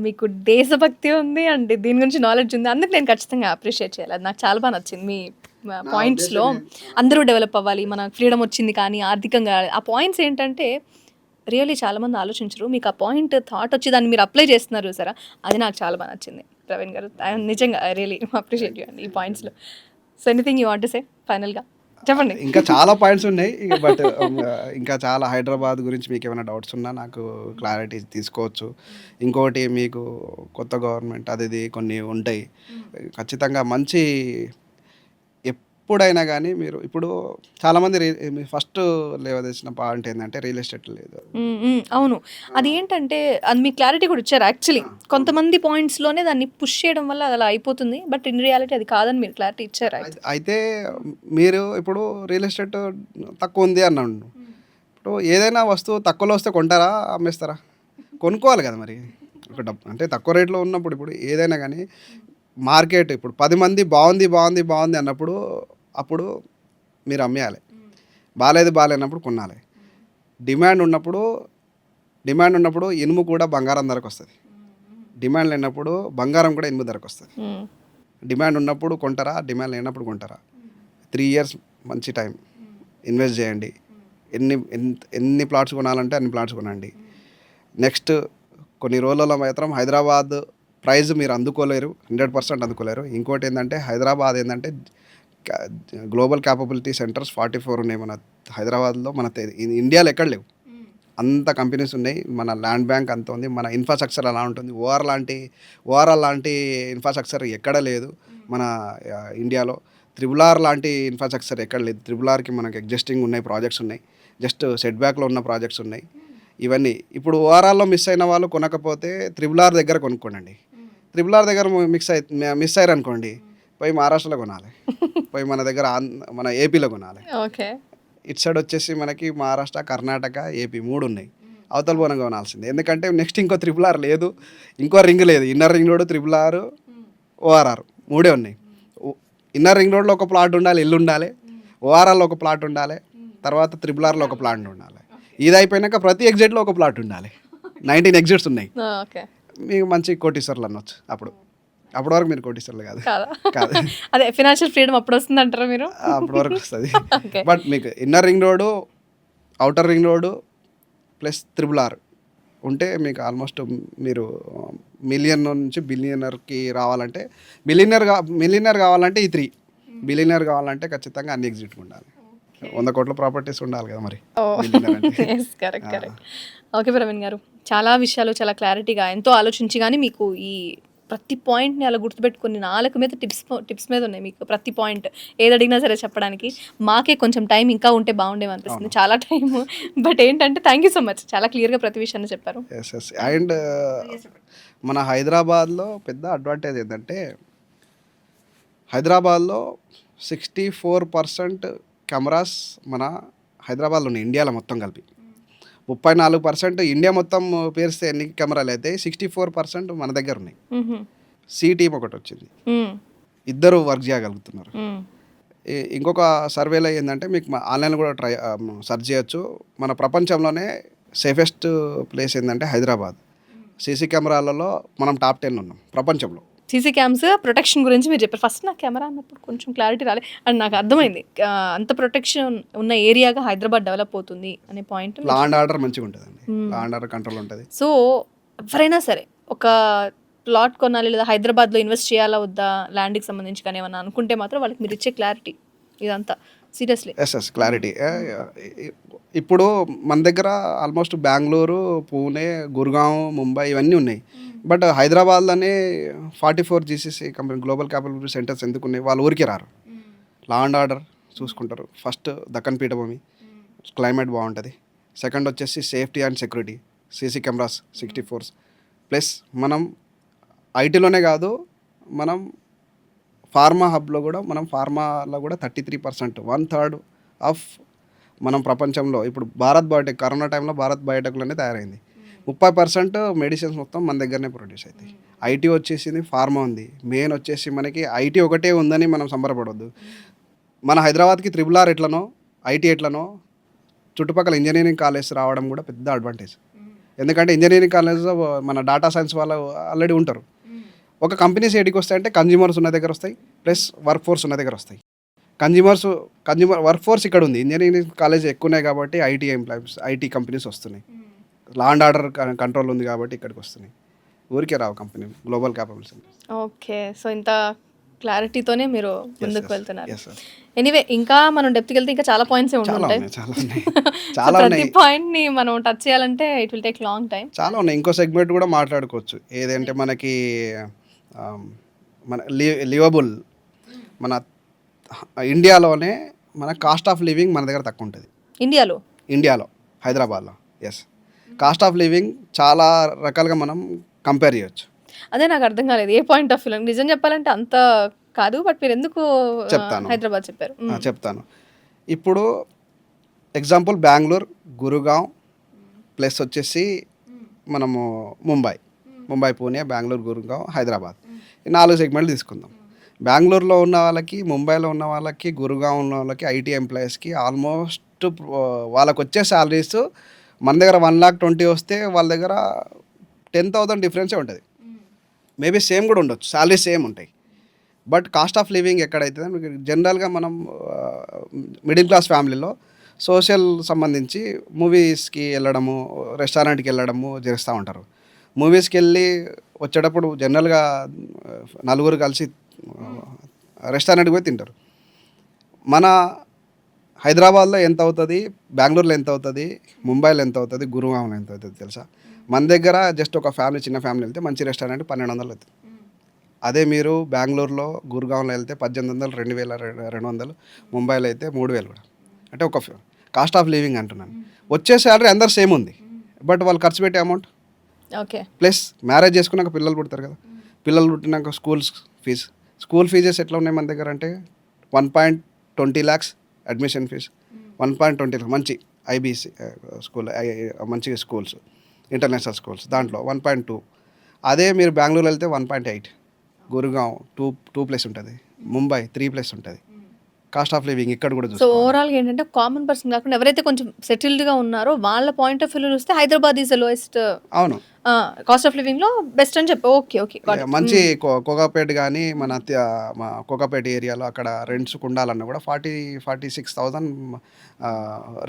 మీకు దేశభక్తి ఉంది అండ్ దీని గురించి నాలెడ్జ్ ఉంది. అందుకు నేను ఖచ్చితంగా అప్రిషియేట్ చేయాలి. అది నాకు చాలా బాగా నచ్చింది. మీ పాయింట్స్లో అందరూ డెవలప్ అవ్వాలి, మనకు ఫ్రీడమ్ వచ్చింది కానీ ఆర్థికంగా, ఆ పాయింట్స్ ఏంటంటే రియల్లీ చాలామంది ఆలోచించరు. మీకు ఆ పాయింట్ థాట్ వచ్చి దాన్ని మీరు అప్లై చేస్తున్నారు చూసారా, అది నాకు చాలా బాగా నచ్చింది ప్రవీణ్ గారు. నిజంగా ఐ రియలీ అప్రిషియేట్ యూ అండి ఈ పాయింట్స్లో. So anything you want to say ఫైనల్గా చెప్పండి. ఇంకా చాలా పాయింట్స్ ఉన్నాయి, బట్ ఇంకా చాలా హైదరాబాద్ గురించి మీకు ఏమైనా డౌట్స్ ఉన్నా నాకు క్లారిటీ తీసుకోవచ్చు. ఇంకోటి మీకు కొత్త గవర్నమెంట్ అది కొన్ని ఉంటాయి, ఖచ్చితంగా మంచి ఎప్పుడైనా కానీ మీరు ఇప్పుడు చాలామంది ఫస్ట్ లేవదీసిన పాయింట్ ఏంటంటే రియల్ ఎస్టేట్ లేదు. అవును, అది ఏంటంటే అది మీ క్లారిటీ కూడా ఇచ్చారు. యాక్చువల్లీ కొంతమంది పాయింట్స్లోనే దాన్ని పుష్ చేయడం వల్ల అలా అయిపోతుంది, బట్ ఇన్ రియాలిటీ అది కాదని మీరు క్లారిటీ ఇచ్చారు. అయితే మీరు ఇప్పుడు రియల్ ఎస్టేట్ తక్కువ ఉంది అన్నాడు. ఇప్పుడు ఏదైనా వస్తువు తక్కువలో వస్తే కొంటారా, అమ్మేస్తారా? కొనుక్కోవాలి కదా మరి. ఒక అంటే తక్కువ రేట్లో ఉన్నప్పుడు ఇప్పుడు ఏదైనా కానీ మార్కెట్ ఇప్పుడు 10 మంది బాగుంది అన్నప్పుడు అప్పుడు మీరు అమ్మేయాలి. బాగాలేనప్పుడు కొనాలి. డిమాండ్ ఉన్నప్పుడు ఇనుము కూడా బంగారం ధరకు వస్తుంది. డిమాండ్ లేనప్పుడు బంగారం కూడా ఇనుము ధరకు వస్తుంది. డిమాండ్ ఉన్నప్పుడు కొంటారా, డిమాండ్ లేనప్పుడు కొంటారా? 3 years మంచి టైం. ఇన్వెస్ట్ చేయండి. ఎన్ని ప్లాట్స్ కొనాలంటే అన్ని ప్లాట్స్ కొనండి. నెక్స్ట్ కొన్ని రోజులలో మాత్రం హైదరాబాద్ ప్రైస్ మీరు అందుకోలేరు, 100% అందుకోలేరు. ఇంకోటి ఏంటంటే హైదరాబాద్ ఏంటంటే గ్లోబల్ క్యాపబిలిటీ సెంటర్స్ 44 ఉన్నాయి మన హైదరాబాద్లో. ఇండియాలో ఎక్కడ లేవు, అంత కంపెనీస్ ఉన్నాయి. మన ల్యాండ్ బ్యాంక్ అంత ఉంది, మన ఇన్ఫ్రాస్ట్రక్చర్ అలా ఉంటుంది. ఓఆర్ఆర్ లాంటి ఇన్ఫ్రాస్ట్రక్చర్ ఎక్కడ లేదు మన ఇండియాలో. త్రిబుల్ ఆర్ లాంటి ఇన్ఫ్రాస్ట్రక్చర్ ఎక్కడ లేదు. త్రిబుల్ ఆర్కి మనకి ఎగ్జిస్టింగ్ ఉన్నాయి, ప్రాజెక్ట్స్ ఉన్నాయి, జస్ట్ సెట్ బ్యాక్లో ఉన్న ప్రాజెక్ట్స్ ఉన్నాయి. ఇవన్నీ ఇప్పుడు ఓఆర్ఆర్లో మిస్ అయిన వాళ్ళు కొనకపోతే త్రిబుల్ ఆర్ దగ్గర కొనుక్కోండి. త్రిబుల్ ఆర్ దగ్గర మిస్ అయ్యారు అనుకోండి, పోయి మహారాష్ట్రలో కొనాలి, పోయి మన దగ్గర మన ఏపీలో కొనాలి. ఓకే. ఇటు సైడ్ వచ్చేసి మనకి మహారాష్ట్ర, కర్ణాటక, ఏపీ 3 ఉన్నాయి. అవతల పోనంగా కొనాల్సిందే. ఎందుకంటే నెక్స్ట్ ఇంకో త్రిబుల్ ఆర్ లేదు, ఇంకో రింగ్ లేదు. Inner ring road, triple R, ORR 3 ఉన్నాయి. ఇన్నర్ రింగ్ రోడ్లో ఒక ప్లాట్ ఉండాలి, ఇల్లు ఉండాలి. ఓఆర్ఆర్లో ఒక ప్లాట్ ఉండాలి, తర్వాత త్రిబుల్ ఆర్లో ఒక ప్లాట్ ఉండాలి. ఇది అయిపోయినాక ప్రతి ఎగ్జిట్లో ఒక ప్లాట్ ఉండాలి. 19 ఎగ్జిట్స్ ఉన్నాయి. ఓకే. మీకు మంచి కోటీశ్వర్లు అనొచ్చు. అప్పటి వరకు మీరు కోటీశ్వర్లు కాదు. కాదు, అదే ఫినాన్షియల్ ఫ్రీడమ్ అప్పుడు వస్తుంది అంటారా మీరు? అప్పటి వరకు వస్తుంది. బట్ మీకు inner ring road, outer ring road plus triple R ఉంటే మీకు ఆల్మోస్ట్ మీరు మిలియన్ నుంచి బిలియనర్కి రావాలంటే, మిలియనర్ కావాలంటే ఈ 3, బిలియనర్ కావాలంటే ఖచ్చితంగా అన్ని ఎగ్జిట్ ఉండాలి. 100 కోట్ల ప్రాపర్టీస్ ఉండాలి కదా మరి. కరెక్ట్. ఓకే ప్రవీణ్ గారు, చాలా విషయాలు చాలా క్లారిటీగా ఎంతో ఆలోచించి కానీ మీకు ఈ ప్రతి పాయింట్ని అలా గుర్తుపెట్టుకుని 4 మీద టిప్స్ మీద ఉన్నాయి మీకు. ప్రతి పాయింట్ ఏది అడిగినా సరే చెప్పడానికి. మాకే కొంచెం టైం ఇంకా ఉంటే బాగుండేవి అనిపిస్తుంది, చాలా టైం. బట్ ఏంటంటే థ్యాంక్ యూ సో మచ్, చాలా క్లియర్గా ప్రతి విషయాన్ని చెప్పారు. అండ్ మన హైదరాబాద్లో పెద్ద అడ్వాంటేజ్ ఏంటంటే, హైదరాబాద్లో 64% కెమెరాస్ మన హైదరాబాద్లో ఉన్నాయి, ఇండియాలో మొత్తం కలిపి. 34% ఇండియా మొత్తం పేరిస్తే ఎన్ని కెమెరాలు అయితే 64% మన దగ్గర ఉన్నాయి. సి టీమ్ ఒకటి వచ్చింది, 2 వర్క్ చేయగలుగుతున్నారు. ఇంకొక సర్వేలో ఏంటంటే మీకు ఆన్లైన్లో కూడా సెర్చ్ చేయొచ్చు. మన ప్రపంచంలోనే సేఫెస్ట్ ప్లేస్ ఏంటంటే హైదరాబాద్. సీసీ కెమెరాలలో మనం టాప్ 10 ఉన్నాం ప్రపంచంలో. సీసీ క్యామ్స్ ప్రొటెక్షన్ గురించి మీరు చెప్పారు. ఫస్ట్ నాకు కెమెరా అన్నప్పుడు కొంచెం క్లారిటీ రాలేదు, అండ్ నాకు అర్థమైంది అంత ప్రొటెక్షన్ ఉన్న ఏరియాగా హైదరాబాద్ డెవలప్ అవుతుంది అనే పాయింట్. లా అండ్ ఆర్డర్ మంచిగా ఉంటుందండి, లా అండ్ ఆర్డర్ కంట్రోల్ ఉంటుంది. సో ఎవరైనా సరే ఒక ప్లాట్ కొనాలి లేదా హైదరాబాద్లో ఇన్వెస్ట్ చేయాలా వద్దా, ల్యాండ్కి సంబంధించి కానీ ఏమన్నా అనుకుంటే మాత్రం వాళ్ళకి మీరు ఇచ్చే క్లారిటీ ఇదంతా సీరియస్లీ. Yes clarity. ఇప్పుడు మన దగ్గర ఆల్మోస్ట్ బెంగళూరు, పూణే, గుర్గావ్, ముంబై ఇవన్నీ ఉన్నాయి. బట్ హైదరాబాద్లోనే 44 GCC company global capability centres ఎందుకు ఉన్నాయి? వాళ్ళు ఊరికే రారు, లా అండ్ ఆర్డర్ చూసుకుంటారు. ఫస్ట్ దక్కన్ పీఠభూమి, క్లైమేట్ బాగుంటుంది. సెకండ్ వచ్చేసి safety and security, CC cameras 64. Plus మనం ఐటీలోనే కాదు, మనం ఫార్మా హబ్లో కూడా, మనం ఫార్మాలో కూడా 33%, 1/3 ఆఫ్ మనం ప్రపంచంలో ఇప్పుడు భారత్ బయోటెక్, కరోనా టైంలో భారత్ బయోటెక్లోనే తయారైంది. 30% మెడిసిన్స్ మొత్తం మన దగ్గరనే ప్రొడ్యూస్ అవుతాయి. ఐటీ వచ్చేసింది, ఫార్మా ఉంది. మెయిన్ వచ్చేసి మనకి ఐటీ ఒకటే ఉందని మనం సంబరపడవద్దు. మన హైదరాబాద్కి త్రిబుల్ ఆర్ ఎట్లనో, ఐటీ ఎట్లనో, చుట్టుపక్కల ఇంజనీరింగ్ కాలేజ్ రావడం కూడా పెద్ద అడ్వాంటేజ్. ఎందుకంటే ఇంజనీరింగ్ కాలేజ్లో మన డేటా సైన్స్ వాళ్ళు ఆల్రెడీ ఉంటారు. ఒక కంపెనీస్ ఏడికి వస్తాయంటే కన్జ్యూమర్స్ ఉన్న దగ్గర వస్తాయి, ప్లస్ వర్క్ ఫోర్స్ ఉన్న దగ్గర వస్తాయి. కన్జ్యూమర్ వర్క్ ఫోర్స్ ఇక్కడ ఉంది, ఇంజనీరింగ్ కాలేజ్ ఎక్కువ ఉన్నాయి కాబట్టి ఐటీ ఎంప్లాయీస్, ఐటీ కంపెనీస్ వస్తున్నాయి. లా అండ్ ఆర్డర్ కంట్రోల్ ఉంది కాబట్టి ఇక్కడికి వస్తున్నాయి, ఊరికే రావు company. Global capability. Okay, so ఇంత క్లారిటీతోనే మీరు ముందుకు వెళ్తున్నారు. ఎనీవే, ఇంకా మనం డెప్త్కి వెళ్తే ఇంకా చాలా పాయింట్స్ ఉంటాయి. ప్రతి పాయింట్ ని మనం టచ్ చేయాలంటే it will take long time. చాలా ఉన్నాయి. ఇంకో సెగ్మెంట్ కూడా మాట్లాడుకోవచ్చు. ఏదంటే మనకి మన లివబుల్, మన ఇండియాలోనే మన కాస్ట్ ఆఫ్ లివింగ్ మన దగ్గర తక్కువ ఉంటుంది. ఇండియాలో హైదరాబాద్లో. ఎస్, కాస్ట్ ఆఫ్ లివింగ్ చాలా రకాలుగా మనం కంపేర్ చేయొచ్చు. అదే నాకు అర్థం కాలేదు, ఏ పాయింట్ ఆఫ్ వ్యూ. నిజం చెప్పాలంటే అంత కాదు, బట్ మీరు ఎందుకు హైదరాబాద్ చెప్పారు? చెప్తాను. ఇప్పుడు ఎగ్జాంపుల్ బెంగళూరు, గురుగావ్, ప్లస్ వచ్చేసి మనము ముంబై, పూణే, బెంగళూరు, గురుగావ్, హైదరాబాద్, ఈ 4 సెగ్మెంట్లు తీసుకుందాం. బెంగళూరులో ఉన్న వాళ్ళకి, ముంబైలో ఉన్న వాళ్ళకి, గురుగావ్ ఉన్న వాళ్ళకి, ఐటీ ఎంప్లాయీస్కి ఆల్మోస్ట్ వాళ్ళకి వచ్చే శాలరీస్ మన దగ్గర 1,20,000 వస్తే వాళ్ళ దగ్గర 10,000 డిఫరెన్సే ఉంటుంది. మేబీ సేమ్ కూడా ఉండొచ్చు, శాలరీ సేమ్ ఉంటాయి. బట్ కాస్ట్ ఆఫ్ లివింగ్ ఎక్కడైతే జనరల్గా మనం మిడిల్ క్లాస్ ఫ్యామిలీలో సోషల్ సంబంధించి మూవీస్కి వెళ్ళడము, రెస్టారెంట్కి వెళ్ళడము చేస్తూ ఉంటారు. మూవీస్కి వెళ్ళి వచ్చేటప్పుడు జనరల్గా నలుగురు కలిసి రెస్టారెంట్కి పోయి తింటారు. మన హైదరాబాద్లో ఎంత అవుతుంది, బెంగళూరులో ఎంత అవుతుంది, ముంబైలో ఎంత అవుతుంది, గురుగావ్లో ఎంత అవుతుంది తెలుసా? మన దగ్గర జస్ట్ ఒక ఫ్యామిలీ, చిన్న ఫ్యామిలీ వెళ్తే మంచి రెస్టారెంట్ 1200 అవుతుంది. అదే మీరు బెంగళూరులో, గురుగావ్లో వెళ్తే 1800, 2200, ముంబైలో అయితే 3000 కూడా. అంటే ఒక కాస్ట్ ఆఫ్ లివింగ్ అంటున్నాను. వచ్చే శాలరీ అందరు సేమ్ ఉంది, బట్ వాళ్ళు ఖర్చు పెట్టే అమౌంట్ ఓకే. ప్లస్ మ్యారేజ్ చేసుకున్నాక పిల్లలు పుడతారు కదా, పిల్లలు పుట్టినాక స్కూల్ ఫీజెస్ ఎట్లా ఉన్నాయి మన దగ్గర అంటే 1.20 lakhs అడ్మిషన్ ఫీజ్, 1.20 lakhs మంచి ఐబీసీ స్కూల్, మంచి స్కూల్స్, ఇంటర్నేషనల్ స్కూల్స్, దాంట్లో 1.2. అదే మీరు బెంగళూరు వెళ్తే 1.8, గురుగావ్ 2+ ఉంటుంది, ముంబై 3+ ఉంటుంది. కాస్ట్ ఆఫ్ లివింగ్ ఇక్కడ కూడా సో చూసుకోవాలి. ఓవరాల్గా ఏంటంటే కామన్ పర్సన్ కాకుండా ఎవరైతే కొంచెం సెటిల్డ్గా ఉన్నారో వాళ్ళ పాయింట్ ఆఫ్ వ్యూలో చూస్తే హైదరాబాద్ ఈజ్ ద లోయెస్ట్ అవును, కాస్ట్ ఆఫ్ లివింగ్లో బెస్ట్ అని చెప్పి ఓకే ఓకే మంచి కోకాపేట కానీ మా కోకాపేట ఏరియాలో అక్కడ రెంట్స్ ఉండాలన్నా కూడా 46,000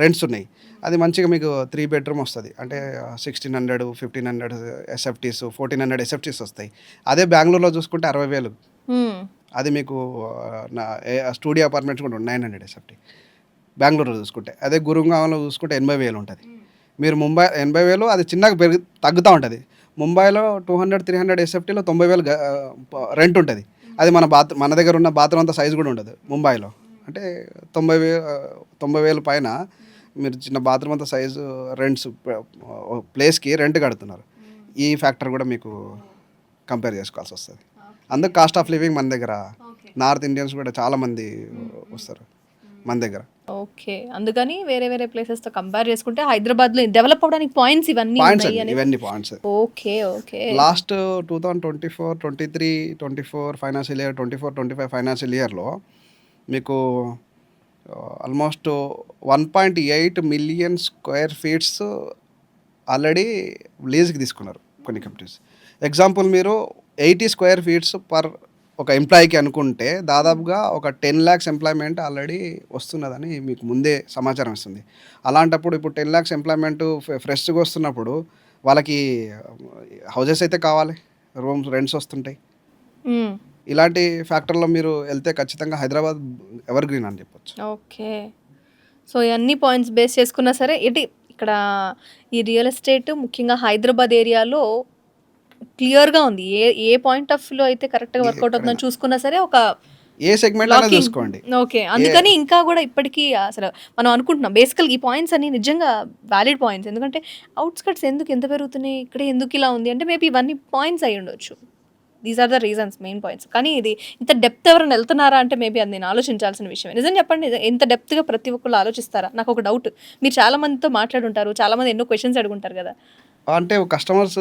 రెంట్స్ ఉన్నాయి. అది మంచిగా మీకు 3 bedroom వస్తుంది. అంటే 1600, 1500 ఎస్ఎఫ్టీస్, 1400 ఎస్ఎఫ్టీస్ వస్తాయి. అదే బెంగళూరులో చూసుకుంటే 60,000. అది మీకు స్టూడియో అపార్ట్మెంట్స్ కూడా 900 ఎస్ఎఫ్టీ బెంగళూరులో చూసుకుంటే. అదే గురుగావ్లో చూసుకుంటే 80,000 ఉంటుంది. మీరు ముంబై 80,000, అది చిన్నగా తగ్గుతూ ఉంటుంది. ముంబైలో 200, 300 ఎస్ఎఫ్టీలో 90,000 రెంట్ ఉంటుంది. అది మన దగ్గర ఉన్న బాత్రూమ్ అంత సైజు కూడా ఉండదు ముంబైలో. అంటే 90,000 పైన మీరు చిన్న బాత్రూమ్ అంత సైజు రెంట్స్, ప్లేస్కి రెంట్ కడుతున్నారు. ఈ ఫ్యాక్టర్ కూడా మీకు కంపేర్ చేసుకోవాల్సి వస్తుంది. అందుకు కాస్ట్ ఆఫ్ లివింగ్ మన దగ్గర, నార్త్ ఇండియన్స్ కూడా చాలామంది వస్తారు మన దగ్గర. ఓకే, అందుకని వేరే వేరే ప్లేసెస్తో కంపేర్ చేసుకుంటే హైదరాబాద్లో డెవలప్ అవ్వడానికి పాయింట్స్ ఇవన్నీ ఇవన్నీ points. Okay okay. Last 2024, 23, 24 financial year, 24, 25 financial ఇయర్లో మీకు almost 1.8 million square feet already లీజ్కి తీసుకున్నారు కొన్ని కంపెనీస్. ఎగ్జాంపుల్ మీరు 80 square feet పర్ ఒక ఎంప్లాయీకి అనుకుంటే దాదాపుగా ఒక 10 lakhs ఎంప్లాయ్మెంట్ ఆల్రెడీ వస్తున్నదని మీకు ముందే సమాచారం ఇస్తుంది. అలాంటప్పుడు ఇప్పుడు 10 lakhs ఎంప్లాయ్మెంట్ ఫ్రెష్గా వస్తున్నప్పుడు వాళ్ళకి హౌజెస్ అయితే కావాలి, రూమ్స్ రెంట్స్ వస్తుంటాయి. ఇలాంటి ఫ్యాక్టర్లో మీరు వెళ్తే ఖచ్చితంగా హైదరాబాద్ ఎవర్ గ్రీన్ అని చెప్పొచ్చు. ఓకే, సో ఇవన్నీ పాయింట్స్ బేస్ చేసుకున్నా సరే ఏంటి ఇక్కడ ఈ రియల్ ఎస్టేట్ ముఖ్యంగా హైదరాబాద్ ఏరియాలో క్లియర్గా ఉంది. ఏ పాయింట్ ఆఫ్ వ్యూలో అయితే కరెక్ట్గా వర్కౌట్ అవుతుందని చూసుకున్నా సరే ఒక ఏ సెగ్మెంట్ అయినా చూసుకోండి. ఓకే, అందుకని ఇంకా కూడా ఇప్పటికీ అసలు మనం అనుకుంటున్నాం బేసికల్గా ఈ పాయింట్స్ అన్ని నిజంగా వ్యాలిడ్ పాయింట్స్. ఎందుకంటే అవుట్స్కట్స్ ఎందుకు ఎంత పెరుగుతున్నాయి, ఇక్కడ ఎందుకు ఇలా ఉంది అంటే మేబీ ఇవన్నీ పాయింట్స్ అయి ఉండొచ్చు. These are the reasons, main points. కానీ ఇది ఇంత డెప్త్ ఎవరైనా వెళ్తున్నారా అంటే మేబీ అది నేను ఆలోచించాల్సిన విషయం. నిజం చెప్పండి, ఇంత డెప్త్గా ప్రతి ఒక్కళ్ళు ఆలోచిస్తారా? నాకు ఒక డౌట్. మీరు చాలా మందితో మాట్లాడుంటారు, చాలామంది ఎన్నో క్వశ్చన్స్ అడుగుంటారు కదా. అంటే కస్టమర్స్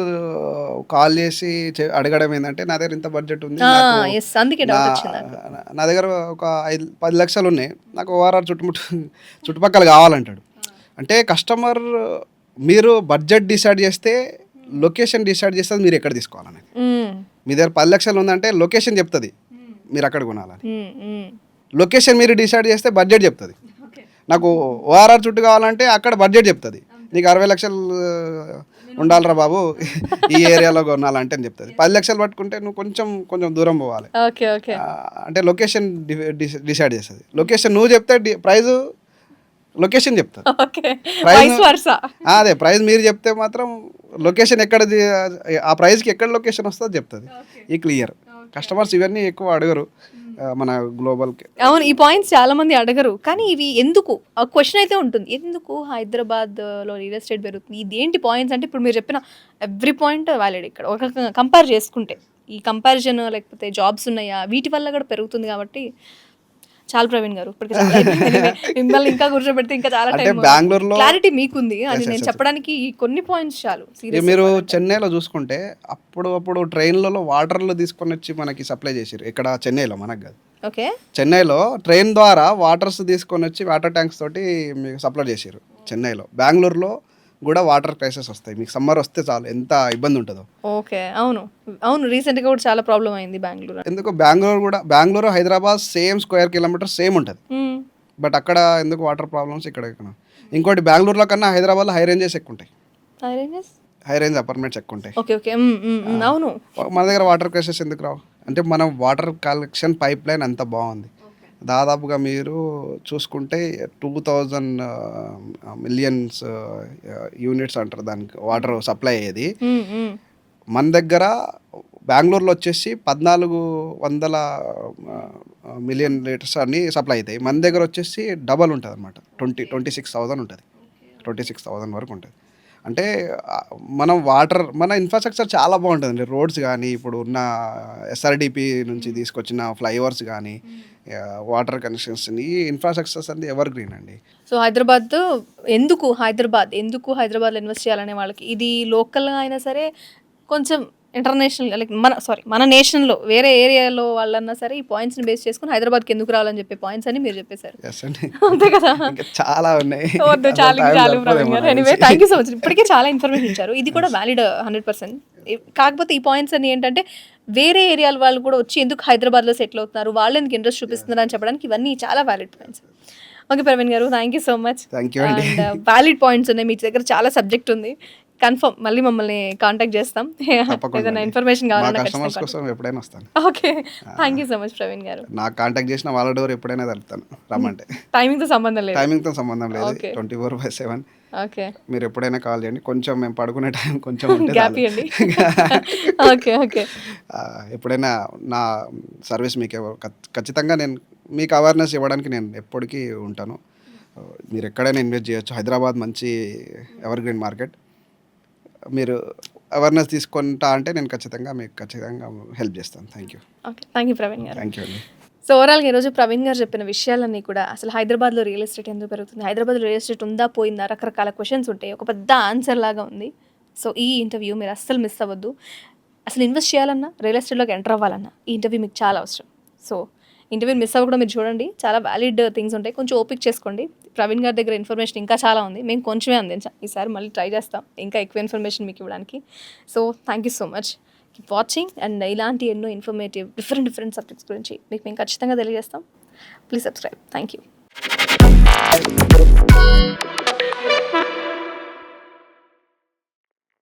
కాల్ చేసి అడగడం ఏంటంటే నా దగ్గర ఇంత బడ్జెట్ ఉంది, అందుకే డౌట్ వచ్చింది. నా దగ్గర ఒక 5-10 లక్షలు ఉన్నాయి, నాకు ఓఆర్ఆర్ చుట్టుపక్కల కావాలంటాడు. అంటే కస్టమర్ మీరు బడ్జెట్ డిసైడ్ చేస్తే లొకేషన్ డిసైడ్ చేస్తుంది మీరు ఎక్కడ తీసుకోవాలనేది. మీ దగ్గర 10 లక్షలు ఉందంటే లొకేషన్ చెప్తుంది మీరు అక్కడ కొనాలని. లొకేషన్ మీరు డిసైడ్ చేస్తే బడ్జెట్ చెప్తుంది. నాకు ఓఆర్ఆర్ చుట్టూ కావాలంటే అక్కడ బడ్జెట్ చెప్తుంది. నీకు 60 లక్షలు ఉండాలిరా బాబు ఈ ఏరియాలో కొనాలంటే అని చెప్తుంది. 10 లక్షలు పట్టుకుంటే నువ్వు కొంచెం దూరం పోవాలి. అంటే లొకేషన్ డిసైడ్ చేస్తుంది. లొకేషన్ నువ్వు చెప్తే ప్రైజ్ లొకేషన్ చెప్తారు. అదే ప్రైజ్ మీరు చెప్తే మాత్రం లొకేషన్ ఎక్కడ, ఆ ప్రైజ్కి ఎక్కడ లొకేషన్ వస్తుందో చెప్తుంది. ఈ క్లియర్. కస్టమర్స్ ఇవన్నీ ఎక్కువ అడగరు మన గ్లోబల్కి. అవును, ఈ పాయింట్స్ చాలా మంది అడగరు. కానీ ఇవి ఎందుకు ఆ క్వశ్చన్ అయితే ఉంటుంది, ఎందుకు హైదరాబాద్లో రియల్ ఎస్టేట్ పెరుగుతుంది, ఇదేంటి పాయింట్స్ అంటే ఇప్పుడు మీరు చెప్పిన ఎవ్రీ పాయింట్ వ్యాలిడ్. ఇక్కడ ఒక కంపేర్ చేసుకుంటే ఈ కంపారిజన్ లేకపోతే జాబ్స్ ఉన్నాయా వీటి వల్ల కూడా పెరుగుతుంది. కాబట్టి చాలా ప్రవీణ్ గారు ఇప్పటికి మిమ్మల్ని ఇంకా కూర్చోబెడితే ఇంకా చాలా టైం, బెంగళూరులో క్లారిటీ మీకుంది అని నేను చెప్పడానికి ఈ కొన్ని పాయింట్స్ చాలు. మీరు చెన్నైలో చూసుకుంటే అప్పుడు ట్రైన్లలో వాటర్లు తీసుకొని వచ్చి మనకి సప్లై చేసారు. ఇక్కడ చెన్నైలో, మనకు కాదు. ఓకే, చెన్నైలో ట్రైన్ ద్వారా వాటర్స్ తీసుకొని వచ్చి వాటర్ ట్యాంక్స్ తోటి మీకు సప్లై చేసారు చెన్నైలో. బెంగళూరులో కూడా వాటర్ క్రైసిస్ వస్తాయి. మీకు సమ్మర్ వస్తే చాలు ఎంత ఇబ్బంది ఉంటుందో. ఓకే, అవును రీసెంట్గా కూడా చాలా ప్రాబ్లం అయింది బెంగళూరు. ఎందుకు Bengaluru Hyderabad same square kilometre same ఉంటుంది. బట్ అక్కడ ఎందుకు వాటర్ ప్రాబ్లమ్స్ ఇక్కడ. ఇంకోటి బెంగళూరులో కన్నా హైదరాబాద్లో హై రేంజెస్ ఎక్కువ ఉంటాయి, హై రేంజ్ అపార్ట్మెంట్స్ ఎక్కువ ఉంటాయి. ఓకే ఓకే అవును. మన దగ్గర వాటర్ క్రైసిస్ ఎందుకు రావు అంటే మనం వాటర్ కలెక్షన్ పైప్ లైన్ అంత బాగుంది. దాదాపుగా మీరు చూసుకుంటే 2000 మిలియన్స్ యూనిట్స్ అంటారు దానికి వాటర్ సప్లై అయ్యేది. మన దగ్గర బెంగళూరులో వచ్చేసి 1400 మిలియన్ లీటర్స్ అన్నీ సప్లై అవుతాయి. మన దగ్గర వచ్చేసి డబల్ ఉంటుంది అనమాట, 26,000 ఉంటుంది, 26,000 వరకు ఉంటుంది. అంటే మనం వాటర్ మన ఇన్ఫ్రాస్ట్రక్చర్ చాలా బాగుంటుందండి. రోడ్స్ కానీ ఇప్పుడు ఉన్న ఎస్ఆర్డిపి నుంచి తీసుకొచ్చిన ఫ్లైఓవర్స్ కానీ వాటర్ కనెక్షన్స్ ఈ ఇన్ఫ్రాస్ట్రక్చర్స్ అన్ని ఎవర్ గ్రీన్ అండి. సో ఎందుకు హైదరాబాద్లో ఇన్వెస్ట్ చేయాలనే వాళ్ళకి ఇది లోకల్గా అయినా సరే కొంచెం ఇంటర్నేషనల్ లైక్ మన నేషనల్లో వేరే ఏరియాలో వాళ్ళన్నా సరే ఈ పాయింట్స్ని బేస్ చేసుకుని హైదరాబాద్కి ఎందుకు రావాలని చెప్పే పాయింట్స్ అని మీరు చెప్పేశారు. అంతే కదా, చాలా ఉన్నాయి. చాలు ప్రవీణ్ గారు. Anyway thank you so much. ఇప్పటికే చాలా ఇన్ఫర్మేషన్ ఇచ్చారు, ఇది కూడా వ్యాలిడ్ 100%. కాకపోతే ఈ పాయింట్స్ అన్ని ఏంటంటే వేరే ఏరియాల వాళ్ళు కూడా వచ్చి ఎందుకు హైదరాబాద్లో సెటిల్ అవుతున్నారు, వాళ్ళు ఎందుకు ఇంట్రెస్ట్ చూపిస్తున్నారు అని చెప్పడానికి ఇవన్నీ చాలా valid points. Okay Praveen garu, thank you so much. And valid points ఉన్నాయి, మీ దగ్గర చాలా సబ్జెక్ట్ ఉంది. కన్ఫర్మ్ మళ్ళీ మమ్మల్ని కాంటాక్ట్ చేస్తాం ఏదైనా ఇన్ఫర్మేషన్ కావాలన్నా. Okay, thank you so much Praveen గారు. నాకు కాంటాక్ట్ చేసిన వాళ్ళ డోర్ ఎప్పుడైనా తలుపుతాను రమ్మంటే. టైమింగ్తో సంబంధం లేదు, 24/7. ఓకే, మీరు ఎప్పుడైనా కాల్ చేయండి. కొంచెం మేము పడుకునే టైం కొంచెం గ్యాప్ ఇవ్వండి. ఓకే ఓకే, ఎప్పుడైనా నా సర్వీస్ మీకు ఖచ్చితంగా నేను మీకు అవేర్నెస్ ఇవ్వడానికి నేను ఎప్పటికీ ఉంటాను. మీరు ఎక్కడైనా ఇన్వెస్ట్ చేయొచ్చు. హైదరాబాద్ మంచి ఎవర్ గ్రీన్ మార్కెట్. మీరు అవేర్నెస్ తీసుకుంటా అంటే నేను ఖచ్చితంగా హెల్ప్ చేస్తాను. Thank you. Okay, thank you Praveen garu. Thank you అండి. సో ఓవరాల్గా ఈరోజు ప్రవీణ్ గారు చెప్పిన విషయాలన్నీ కూడా అసలు హైదరాబాద్లో రియల్ ఎస్టేట్ ఎందుకు పెరుగుతుంది, హైదరాబాద్లో రియల్ ఎస్టేట్ ఉందా పోయిందా, రకరకాల క్వశ్చన్స్ ఉంటాయి, ఒక పెద్ద ఆన్సర్ లాగా ఉంది. సో ఈ ఇంటర్వ్యూ మీరు అస్సలు మిస్ అవ్వద్దు. అసలు ఇన్వెస్ట్ చేయాలన్నా, రియల్ ఎస్టేట్లోకి ఎంటర్ అవ్వాలన్నా ఈ ఇంటర్వ్యూ మీకు చాలా అవసరం. సో ఇంటర్వ్యూ మిస్ అవ్వకుండా మీరు చూడండి, చాలా వ్యాలిడ్ థింగ్స్ ఉంటాయి. కొంచెం ఓపిక చేసుకోండి. ప్రవీణ్ గారి దగ్గర ఇన్ఫర్మేషన్ ఇంకా చాలా ఉంది, మేము కొంచెమే అందించాం. ఈసారి మళ్ళీ ట్రై చేస్తాం ఇంకా ఎక్కువ ఇన్ఫర్మేషన్ మీకు ఇవ్వడానికి. So thank you so much, keep watching. And ఇలాంటి ఎన్నో ఇన్ఫర్మేటివ్ డిఫరెంట్ సబ్జెక్ట్స్ గురించి మీకు మేము ఖచ్చితంగా తెలియజేస్తాం. Please subscribe. Thank you.